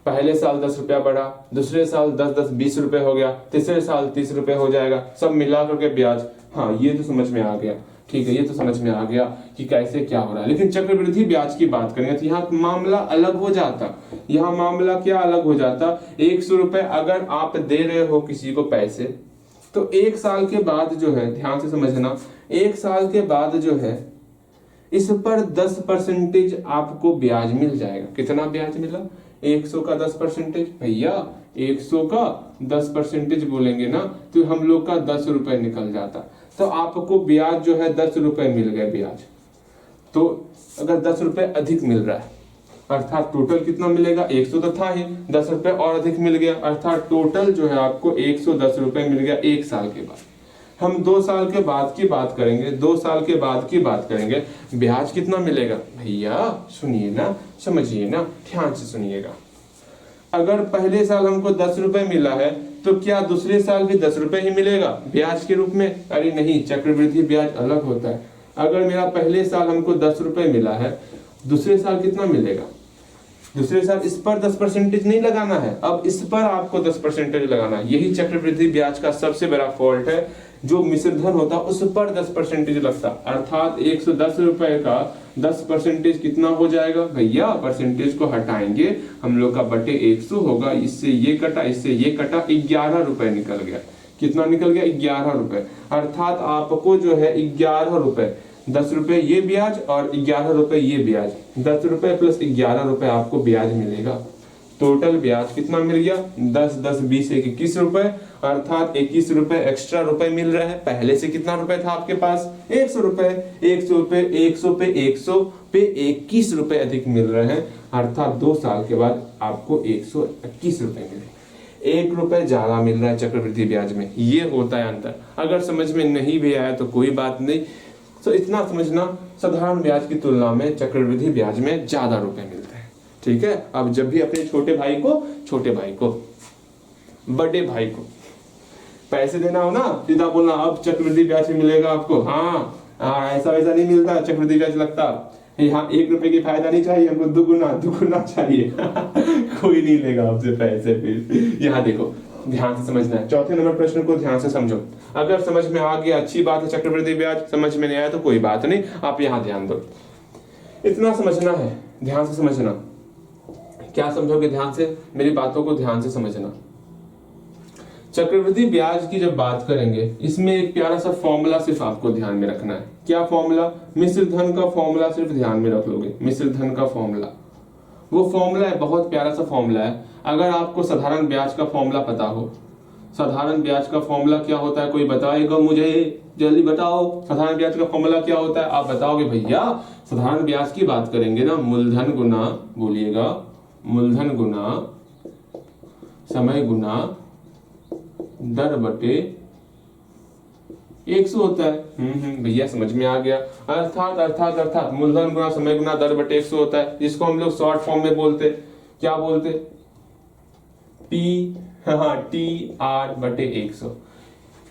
पहले साल 10 रुपया बढ़ा, दूसरे साल 10-10 20 रुपए हो गया, तीसरे साल 30 रुपए हो जाएगा, सब मिला करके ब्याज। हाँ, ये तो समझ में आ गया, ठीक है, ये तो समझ में आ गया कि कैसे क्या हो रहा है। लेकिन चक्रवृद्धि ब्याज की बात करेंगे तो यहाँ मामला अलग हो जाता। यहाँ मामला क्या अलग हो जाता, 100 रुपए अगर आप दे रहे हो किसी को पैसे, तो 1 साल के बाद जो है, ध्यान से समझना, 1 साल के बाद जो है इस पर 10% आपको ब्याज मिल जाएगा। कितना ब्याज मिला, 100 का 10% भैया, 100 का 10% बोलेंगे ना तो हम लोग का 10 रुपए निकल जाता। तो आपको ब्याज जो है 10 रुपए मिल गए ब्याज। तो अगर 10 रुपए अधिक मिल रहा है, अर्थात टोटल कितना मिलेगा, 100 तो था ही, 10 रुपए और अधिक मिल गया, अर्थात टोटल जो है आपको 110 रुपए मिल गया 1 साल के बाद। हम 2 साल के बाद की बात करेंगे, 2 साल के बाद की बात करेंगे, ब्याज कितना मिलेगा भैया, सुनिए ना, समझिए ना, ध्यान से सुनिएगा। अगर पहले साल हमको 10 रुपए मिला है तो क्या दूसरे साल भी 10 रुपए ही मिलेगा ब्याज के रूप में? अरे नहीं, चक्रवृद्धि ब्याज अलग होता है। अगर मेरा पहले साल हमको 10 रुपए मिला है, दूसरे साल कितना मिलेगा, दूसरे साल इस पर 10% नहीं लगाना है, अब इस पर आपको 10% लगाना है। यही चक्रवृद्धि ब्याज का सबसे बड़ा फॉल्ट है, जो मिश्रधन होता उस पर 10% लगता, अर्थात 110 रुपए का 10% कितना हो जाएगा भैया, परसेंटेज को हटाएंगे हम लोग का बटे 100 होगा, इससे ये कटा, इससे ये कटा, 11 रुपए निकल गया। कितना निकल गया, 11 रुपए, अर्थात आपको जो है 11 रुपए, 10 रुपए ये ब्याज और 11 रुपए ये ब्याज, 10 रुपए प्लस 11 रुपए आपको ब्याज मिलेगा। टोटल ब्याज कितना मिल गया, 10 10 20 21 रुपए, अर्थात 21 रुपए एक्स्ट्रा रुपए मिल रहा है। पहले से कितना रुपए था आपके पास, 100 रुपए, 100 पे 21 रुपए अधिक मिल रहे हैं, अर्थात 2 साल के बाद आपको 121 रुपए मिले, 1 रुपए ज्यादा मिल रहा है चक्रवृद्धि ब्याज में। ये होता है अंतर। अगर समझ में नहीं भी आया तो कोई बात नहीं, तो इतना समझना, साधारण ब्याज की तुलना में चक्रवृद्धि ब्याज में ज्यादा रुपए मिलते हैं, ठीक है। अब जब भी अपने छोटे भाई को बड़े भाई को पैसे देना हो ना, सीधा बोलना अब चक्रवृद्धि ब्याज मिलेगा आपको। हाँ, ऐसा वैसा नहीं मिलता, चक्रवृद्धि ब्याज लगता। यहाँ 1 रुपए की फायदा नहीं चाहिए हमको, दुगुना चाहिए। कोई नहीं लेगा आपसे पैसे। फिर यहाँ देखो, ध्यान से समझना है, चौथे नंबर प्रश्न को ध्यान से समझो। अगर समझ में आ गया अच्छी बात है, चक्रवृद्धि ब्याज समझ में नहीं आया तो कोई बात नहीं, आप यहाँ ध्यान दो। इतना समझना है, ध्यान से समझना। क्या समझोगे ध्यान से, मेरी बातों को ध्यान से समझना। चक्रवृद्धि ब्याज की जब बात करेंगे, इसमें एक प्यारा सा फॉर्मूला सिर्फ आपको ध्यान में रखना है। क्या फॉर्मूला? मिश्र धन का फॉर्मूला सिर्फ ध्यान में रख लोगे। मिश्र धन का फॉर्मूला, वो फॉर्मूला है, बहुत प्यारा सा फॉर्मूला है। अगर आपको साधारण ब्याज का फॉर्मूला पता हो, साधारण ब्याज का फॉर्मूला क्या होता है, कोई बताएगा मुझे? जल्दी बताओ, साधारण ब्याज का फॉर्मूला क्या होता है? आप बताओगे भैया साधारण ब्याज की बात करेंगे ना, मूलधन गुना, बोलिएगा, मूलधन गुना समय गुना दर बटे 100 होता है। भैया समझ में आ गया। अर्थात मूलधन गुना समय गुना दर बटे 100 होता है, जिसको हम लोग शॉर्ट फॉर्म में बोलते, क्या बोलते? टी आर बटे 100।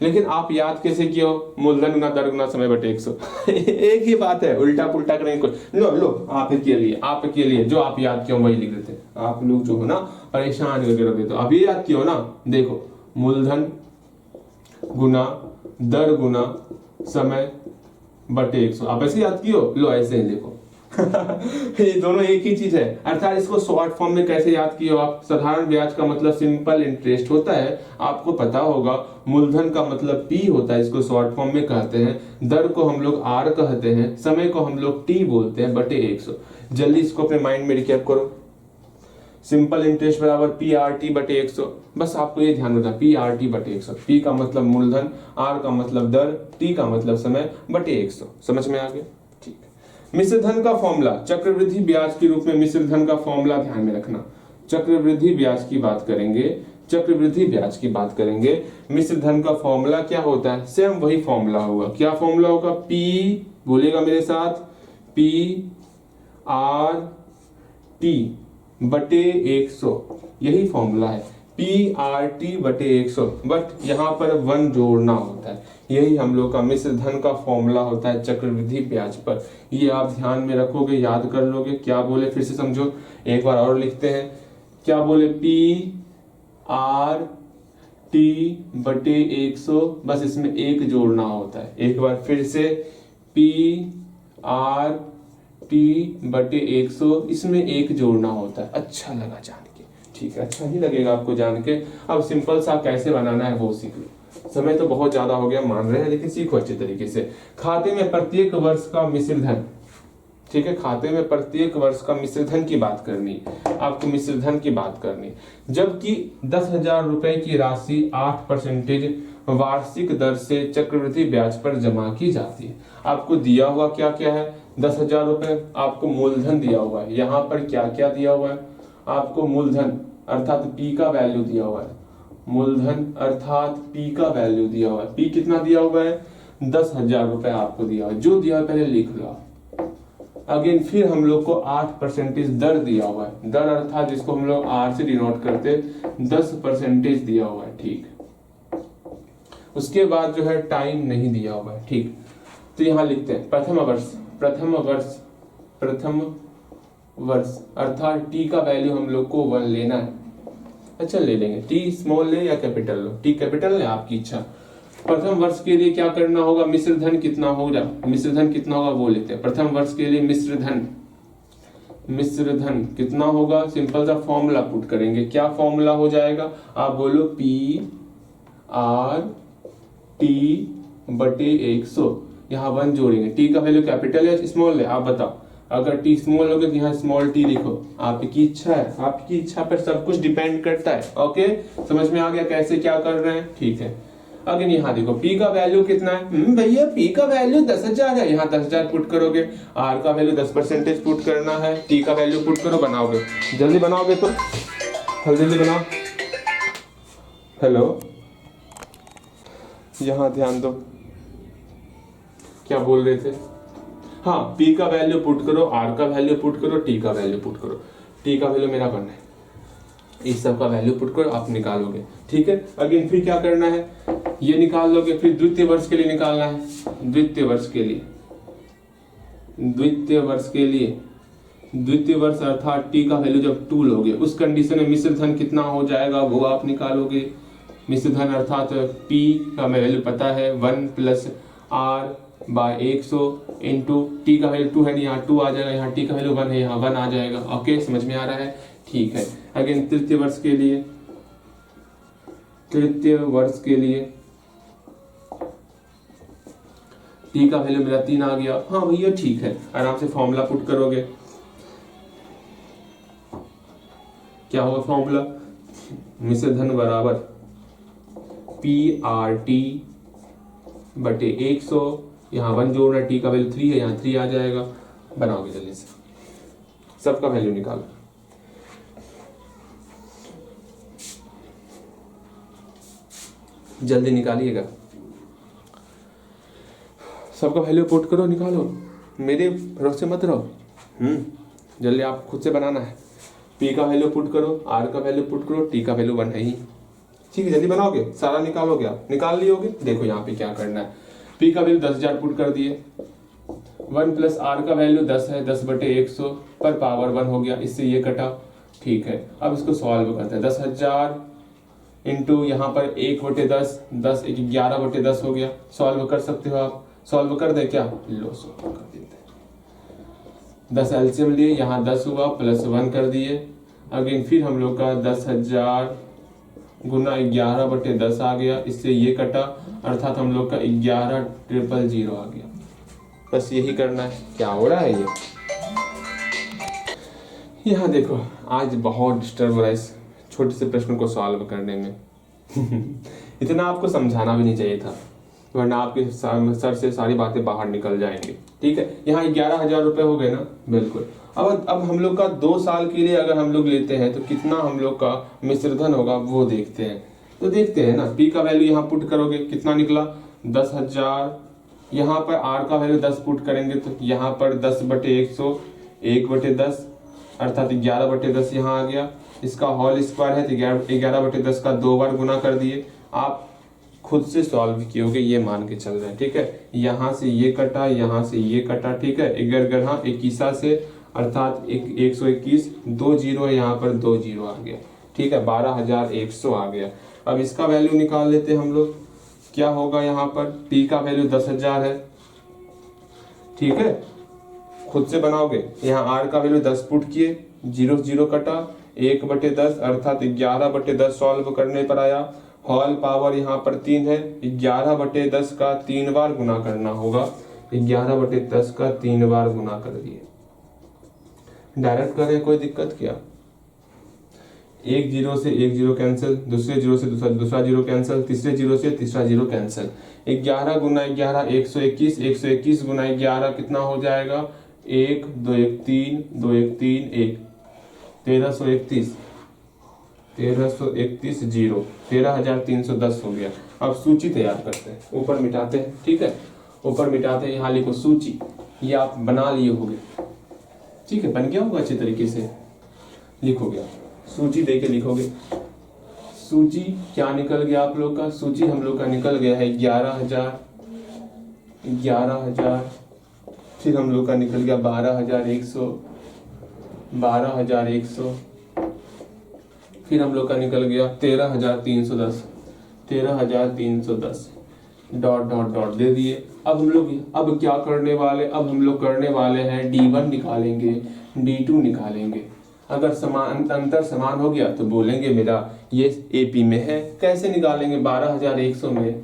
लेकिन आप याद कैसे किए हो? मूलधन गुना दर गुना समय बटे 100 एक ही बात है, उल्टा पुल्टा करेंगे कुछ। लो आपके लिए जो आप याद किए हो वही लिख देते। आप लोग जो हो ना परेशान करके रख देते हो। अब ये याद किए हो ना, देखो मूलधन गुना दर गुना समय बटे 100, आप ऐसे याद किए हो? लो ऐसे ही लिखो ये दोनों एक ही चीज है। अर्थात इसको शॉर्ट फॉर्म में कैसे याद किए हो आप? साधारण ब्याज का मतलब सिंपल इंटरेस्ट होता है, आपको पता होगा। मूलधन का मतलब पी होता है, इसको शॉर्ट फॉर्म में कहते हैं। दर को हम लोग आर कहते हैं, समय को हम लोग टी बोलते हैं, बटे 100। जल्दी इसको अपने माइंड में रिकैप करो। सिंपल इंटरेस्ट बराबर पी आर टी बटे 100। बस आपको ये ध्यान रखना, पी आर टी बटे 100। पी का मतलब मूलधन, आर का मतलब दर, टी का मतलब समय, बटे 100। समझ में आ गया? ठीक है। मिश्र धन का फॉर्मूला, चक्रवृद्धि ब्याज के रूप में मिश्र धन का फॉर्मूला ध्यान में रखना। चक्रवृद्धि ब्याज की बात करेंगे, चक्रवृद्धि ब्याज की बात करेंगे, मिश्र धन का फॉर्मूला क्या होता है? सेम वही फॉर्मूला होगा। क्या फॉर्मूला होगा? पी, बोलिएगा मेरे साथ, पी आर टी बटे 100, यही फॉर्मूला है। पी आर टी बटे 100, बट यहाँ पर 1 जोड़ना होता है। यही हम लोग का मिश्र धन का फॉर्मूला होता है चक्रवृद्धि ब्याज पर। ये आप ध्यान में रखोगे, याद कर लोगे। क्या बोले फिर से समझो, एक बार और लिखते हैं। क्या बोले? पी आर टी बटे 100, बस इसमें 1 जोड़ना होता है। एक बार फिर से, पी आर टी बटे 100, इसमें 1 जोड़ना होता है। अच्छा लगा जान के? ठीक है, अच्छा ही लगेगा आपको जान के। अब सिंपल सा कैसे बनाना है वो सीख लो। समय तो बहुत ज्यादा हो गया मान रहे हैं, लेकिन सीखो अच्छे तरीके से। खाते में प्रत्येक वर्ष का मिश्र धन, ठीक है, खाते में प्रत्येक वर्ष का मिश्र धन की बात करनी, आपको मिश्र धन की बात करनी। जबकि 10,000 रुपए की राशि 8% वार्षिक दर से चक्रवृद्धि ब्याज पर जमा की जाती है। आपको दिया हुआ क्या क्या है? 10,000 रुपए आपको मूलधन दिया हुआ है। यहाँ पर क्या क्या दिया हुआ है? आपको मूलधन अर्थात पी का वैल्यू दिया हुआ है। मूलधन अर्थात पी का वैल्यू दिया हुआ है। पी कितना दिया हुआ है? 10,000 रुपए आपको दिया हुआ है। जो दिया है पहले लिख लो। अगेन फिर हम लोग को 8% दर दिया हुआ है। दर अर्थात जिसको हम लोग आर से डिनोट करते, 10% दिया हुआ है। ठीक, उसके बाद जो है टाइम नहीं दिया हुआ है। ठीक, तो यहाँ लिखते हैं प्रथम वर्ष अर्थात टी का वैल्यू हम लोग को 1 लेना है। अच्छा ले लेंगे, टी स्मॉल ले या कैपिटल लो? टी कैपिटल ले, आपकी इच्छा। प्रथम वर्ष के लिए क्या करना होगा? मिश्र धन कितना होगा? मिश्र धन कितना होगा वो लेते हैं। प्रथम वर्ष के लिए मिश्र धन कितना होगा? सिंपल सा फॉर्मूला पुट करेंगे। क्या फॉर्मूला हो जाएगा? आप बोलो पी आर टी बटे 100, यहाँ 1 जोड़ेंगे। टी का वैल्यू कैपिटल है स्मॉल है? आप बताओ। अगर टी स्मॉल होगा तो यहाँ स्मॉल टी लिखो। आपकी इच्छा है, आपकी इच्छा पर सब कुछ डिपेंड करता है। ओके, समझ में आ गया कैसे क्या कर रहे हैं? ठीक है। अगेन यहाँ देखो, पी का वैल्यू कितना है? भैया पी का वैल्यू 10,000 है, यहाँ 10,000 पुट करोगे। आर का वैल्यू 10% पुट करना है। टी का वैल्यू पुट करो, बनाओगे। जल्दी बनाओगे तो जल्दी बनाओ। हेलो, यहाँ ध्यान दो, क्या बोल रहे थे? हाँ, पी का वैल्यू पुट करो, आर का वैल्यू पुट करो, टी का वैल्यू पुट करो। टी का वैल्यू मेरा बनना है, इस सब का वैल्यू पुट करो, आप निकालोगे। ठीक है। अगेन फिर क्या करना है? ये निकाल लोगे। फिर द्वितीय वर्ष के लिए निकालना है। द्वितीय वर्ष अर्थात टी का वैल्यू जब 2 लोगे, उस कंडीशन में मिश्र धन कितना हो जाएगा वो आप निकालोगे। मिश्र धन अर्थात पी का वैल्यू पता है 1 + आर बाय 100 इंटू टी का वैल्यू 2 है, यहाँ 2 आ जाएगा, यहाँ टी का वैल्यू 1 है, यहाँ 1 आ जाएगा। ओके, समझ में आ रहा है? ठीक है। अगेन तृतीय वर्ष के लिए, तृतीय वर्ष के लिए टी का वैल्यू मेरा 3 आ गया। हाँ भैया ठीक है, आराम से फॉर्मूला पुट करोगे। क्या होगा फॉर्मूला? मिश्र धन बराबर PRT बटे 100, यहाँ 1 जोड़ना, टी का वैल्यू 3 है, यहाँ 3 आ जाएगा। बनाओगे जल्दी से, सबका वैल्यू निकालो। जल्दी निकालिएगा, सबका वैल्यू पुट करो, निकालो, मेरे भरोसे मत रहो। जल्दी आप खुद से बनाना है। पी का वैल्यू पुट करो, आर का वैल्यू पुट करो, टी का वैल्यू 1 है ही। ठीक है, जल्दी बनाओगे, सारा निकालोगे आप, निकाल लियोगे। देखो यहाँ पे क्या करना है, पी का वैल्यू 10,000 पुट कर दिए, 1 प्लस आर का वैल्यू 10 है, 10 बटे 100 पर पावर 1 हो गया, इससे ये कटा। ठीक है, अब इसको सॉल्व करते हैं। 10,000 इंटू यहाँ पर 1 बटे 10, 10 11 बटे 10 हो गया। सॉल्व कर सकते हो आप, सॉल्व कर दे क्या? लो सॉल्व कर देते हैं। 10 एलसीएम लिए, यहाँ 10 हुआ, प्लस 1 कर दिए। अगेन फिर हम लोग का 10,000 गुना 11 बटे 10 आ गया, इससे ये कटा, अर्थात हम लोग का 11,000 आ गया। बस यही करना है। क्या हो रहा है ये? यहाँ देखो, आज बहुत डिस्टर्ब हो रहा है इस छोटे से प्रश्न को सॉल्व करने में। इतना आपको समझाना भी नहीं चाहिए था, वरना आपके सर से सारी बातें बाहर निकल जाएंगी। ठीक है, यहाँ 11,000 रुपए हो गए ना? बिल्कुल। अब हम लोग का 2 साल के लिए अगर हम लोग लेते हैं तो कितना हम लोग का मिश्रधन होगा वो देखते हैं। तो देखते हैं ना, पी का वैल्यू यहाँ पुट करोगे, कितना निकला? 10,000। यहाँ पर आर का वैल्यू 10 पुट करेंगे तो यहाँ पर 10 बटे 100, 1 बटे 10 अर्थात 11 बटे 10 यहाँ आ गया। इसका होल स्क्वायर है तो 11 बटे 10 का 2 बार गुना कर दिए। आप खुद से सॉल्व कियोगे, ये मान के चल रहे हैं। ठीक है, यहाँ से ये कटा, यहाँ से ये कटा। ठीक है, 11 से अर्थात 121, 2 जीरो है, यहाँ पर 2 जीरो आ गया। ठीक है, 12,100 आ गया। अब इसका वैल्यू निकाल लेते हैं हम लोग। क्या होगा यहाँ पर? टी का वैल्यू 10,000 है। ठीक है, खुद से बनाओगे। यहाँ आर का वैल्यू 10 पुट किए, 0 0 कटा, 1 बटे 10 अर्थात 11 बटे 10 सॉल्व करने पर आया। होल पावर यहाँ पर 3 है, 11 बटे 10 का 3 बार गुना करना होगा। 11 बटे 10 का 3 बार गुना कर दिए। डायरेक्ट करें, कोई दिक्कत क्या? एक जीरो से एक जीरो कैंसिल, दूसरे जीरो से दूसरा जीरो कैंसिल, तीसरे जीरो से तीसरा जीरो कैंसिल। 11 गुना 11 121, 121 गुना 11 कितना हो जाएगा? 1 2 1 3 2 1 3 1 1331, 1331 जीरो, 13,310 हो गया। अब सूची तैयार करते हैं, ऊपर मिटाते हैं। ठीक है, ऊपर मिटाते हैं, यहाँ लिखो सूची। ये आप बना लिए होगे, ठीक है, बन गया होगा अच्छे तरीके से, लिखोगे आप। सूची देके लिखोगे। सूची क्या निकल गया आप लोग का? सूची हम लोग का निकल गया है 11,000, 11,000, फिर हम लोग का निकल गया 12,100, 12,100, फिर हम लोग का निकल गया 13,310, 13,310 डॉट डॉट डॉट दे दिए। अब हम लोग अब क्या करने वाले? अब हम लोग करने वाले हैं D1 निकालेंगे, D2 निकालेंगे। अगर समान अंतर समान हो गया तो बोलेंगे मेरा ये AP में है। कैसे निकालेंगे? 12,100 में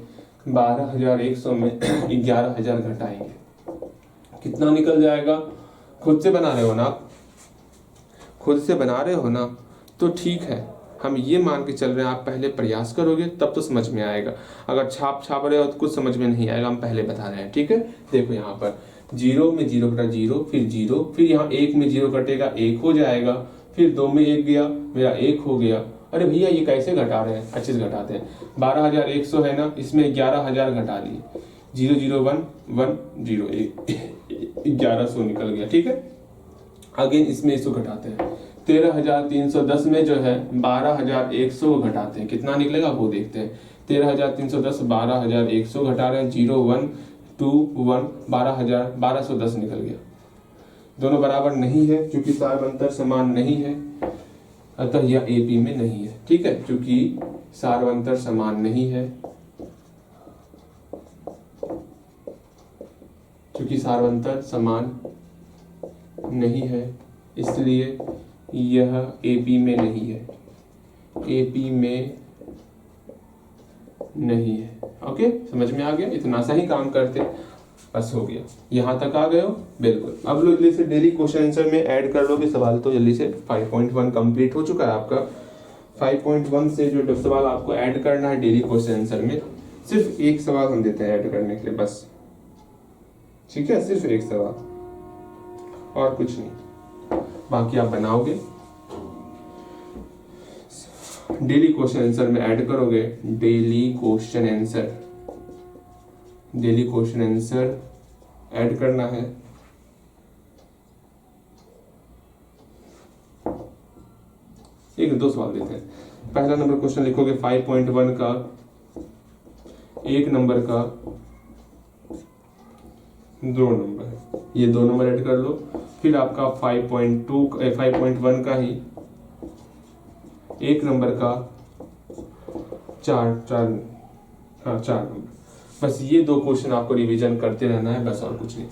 12,100 में 11,000 घटाएंगे, कितना निकल जाएगा? खुद से बना रहे हो ना आप? खुद से बना रहे हो ना, तो ठीक है, हम ये मान के चल रहे हैं आप पहले प्रयास करोगे तब तो समझ में आएगा। अगर छाप रहे हो तो कुछ समझ में नहीं आएगा, हम पहले बता रहे हैं। ठीक है, देखो यहाँ पर 0 में 0 कटा 0, फिर 0, फिर यहाँ 1 में 0 कटेगा 1 हो जाएगा, फिर 2 में 1 गया, मेरा 1 हो गया। अरे भैया ये कैसे घटा रहे हैं? अच्छे से घटाते हैं। 12,100 है ना, इसमें 11,000 घटा लिए, 0 0 1 1 0 1100 निकल गया। ठीक है, अगेन इसमें इसको घटाते हैं। 13,310 में जो है 12,100 घटाते हैं, कितना निकलेगा वो देखते हैं। 13,310 12,100 घटा रहे हैं, 0 1 2 1 12,1210 निकल गया। दोनों बराबर नहीं है, क्योंकि सार्वंतर समान नहीं है, अतः यह AP में नहीं है। ठीक है, क्योंकि सार्वंतर समान नहीं है, क्योंकि सार्वंतर समान नहीं है, इसलिए यह एपी में नहीं है, एपी में नहीं है। ओके, समझ में आ गया? इतना सा ही काम करते, बस हो गया। यहां तक आ गए हो? बिल्कुल। अब लो जल्दी से डेली क्वेश्चन आंसर में ऐड कर लोगे सवाल, तो जल्दी से 5.1 कंप्लीट हो चुका है आपका। 5.1 से जो सवाल आपको ऐड करना है डेली क्वेश्चन आंसर में, सिर्फ एक सवाल हम देते हैं ऐड करने के लिए, बस। ठीक है, सिर्फ एक सवाल और कुछ नहीं, बाकी आप बनाओगे। डेली क्वेश्चन आंसर में ऐड करोगे, daily question answer, daily question answer add करना है। एक दो सवाल देते हैं। पहला नंबर क्वेश्चन लिखोगे 5.1 का, एक नंबर का, दो नंबर है, ये दो नंबर ऐड कर लो। फिर आपका 5.1 का ही एक नंबर का चार नंबर। बस ये दो क्वेश्चन आपको रिवीजन करते रहना है, बस और कुछ नहीं।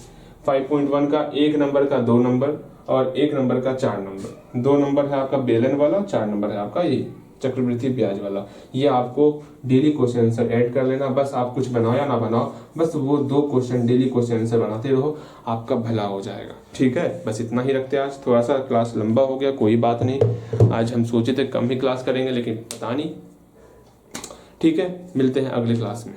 5.1 का एक नंबर का दो नंबर और एक नंबर का चार नंबर। दो नंबर है आपका बेलन वाला, चार नंबर है आपका ये चक्रवृद्धि ब्याज वाला। ये आपको डेली क्वेश्चन आंसर ऐड कर लेना, बस आप कुछ बनाओ या ना बनाओ, बस वो दो क्वेश्चन डेली क्वेश्चन आंसर बनाते रहो, आपका भला हो जाएगा। ठीक है, बस इतना ही रखते हैं आज। थोड़ा सा क्लास लंबा हो गया, कोई बात नहीं। आज हम सोचे थे कम ही क्लास करेंगे, लेकिन पता नहीं। ठीक है, मिलते हैं अगले क्लास में।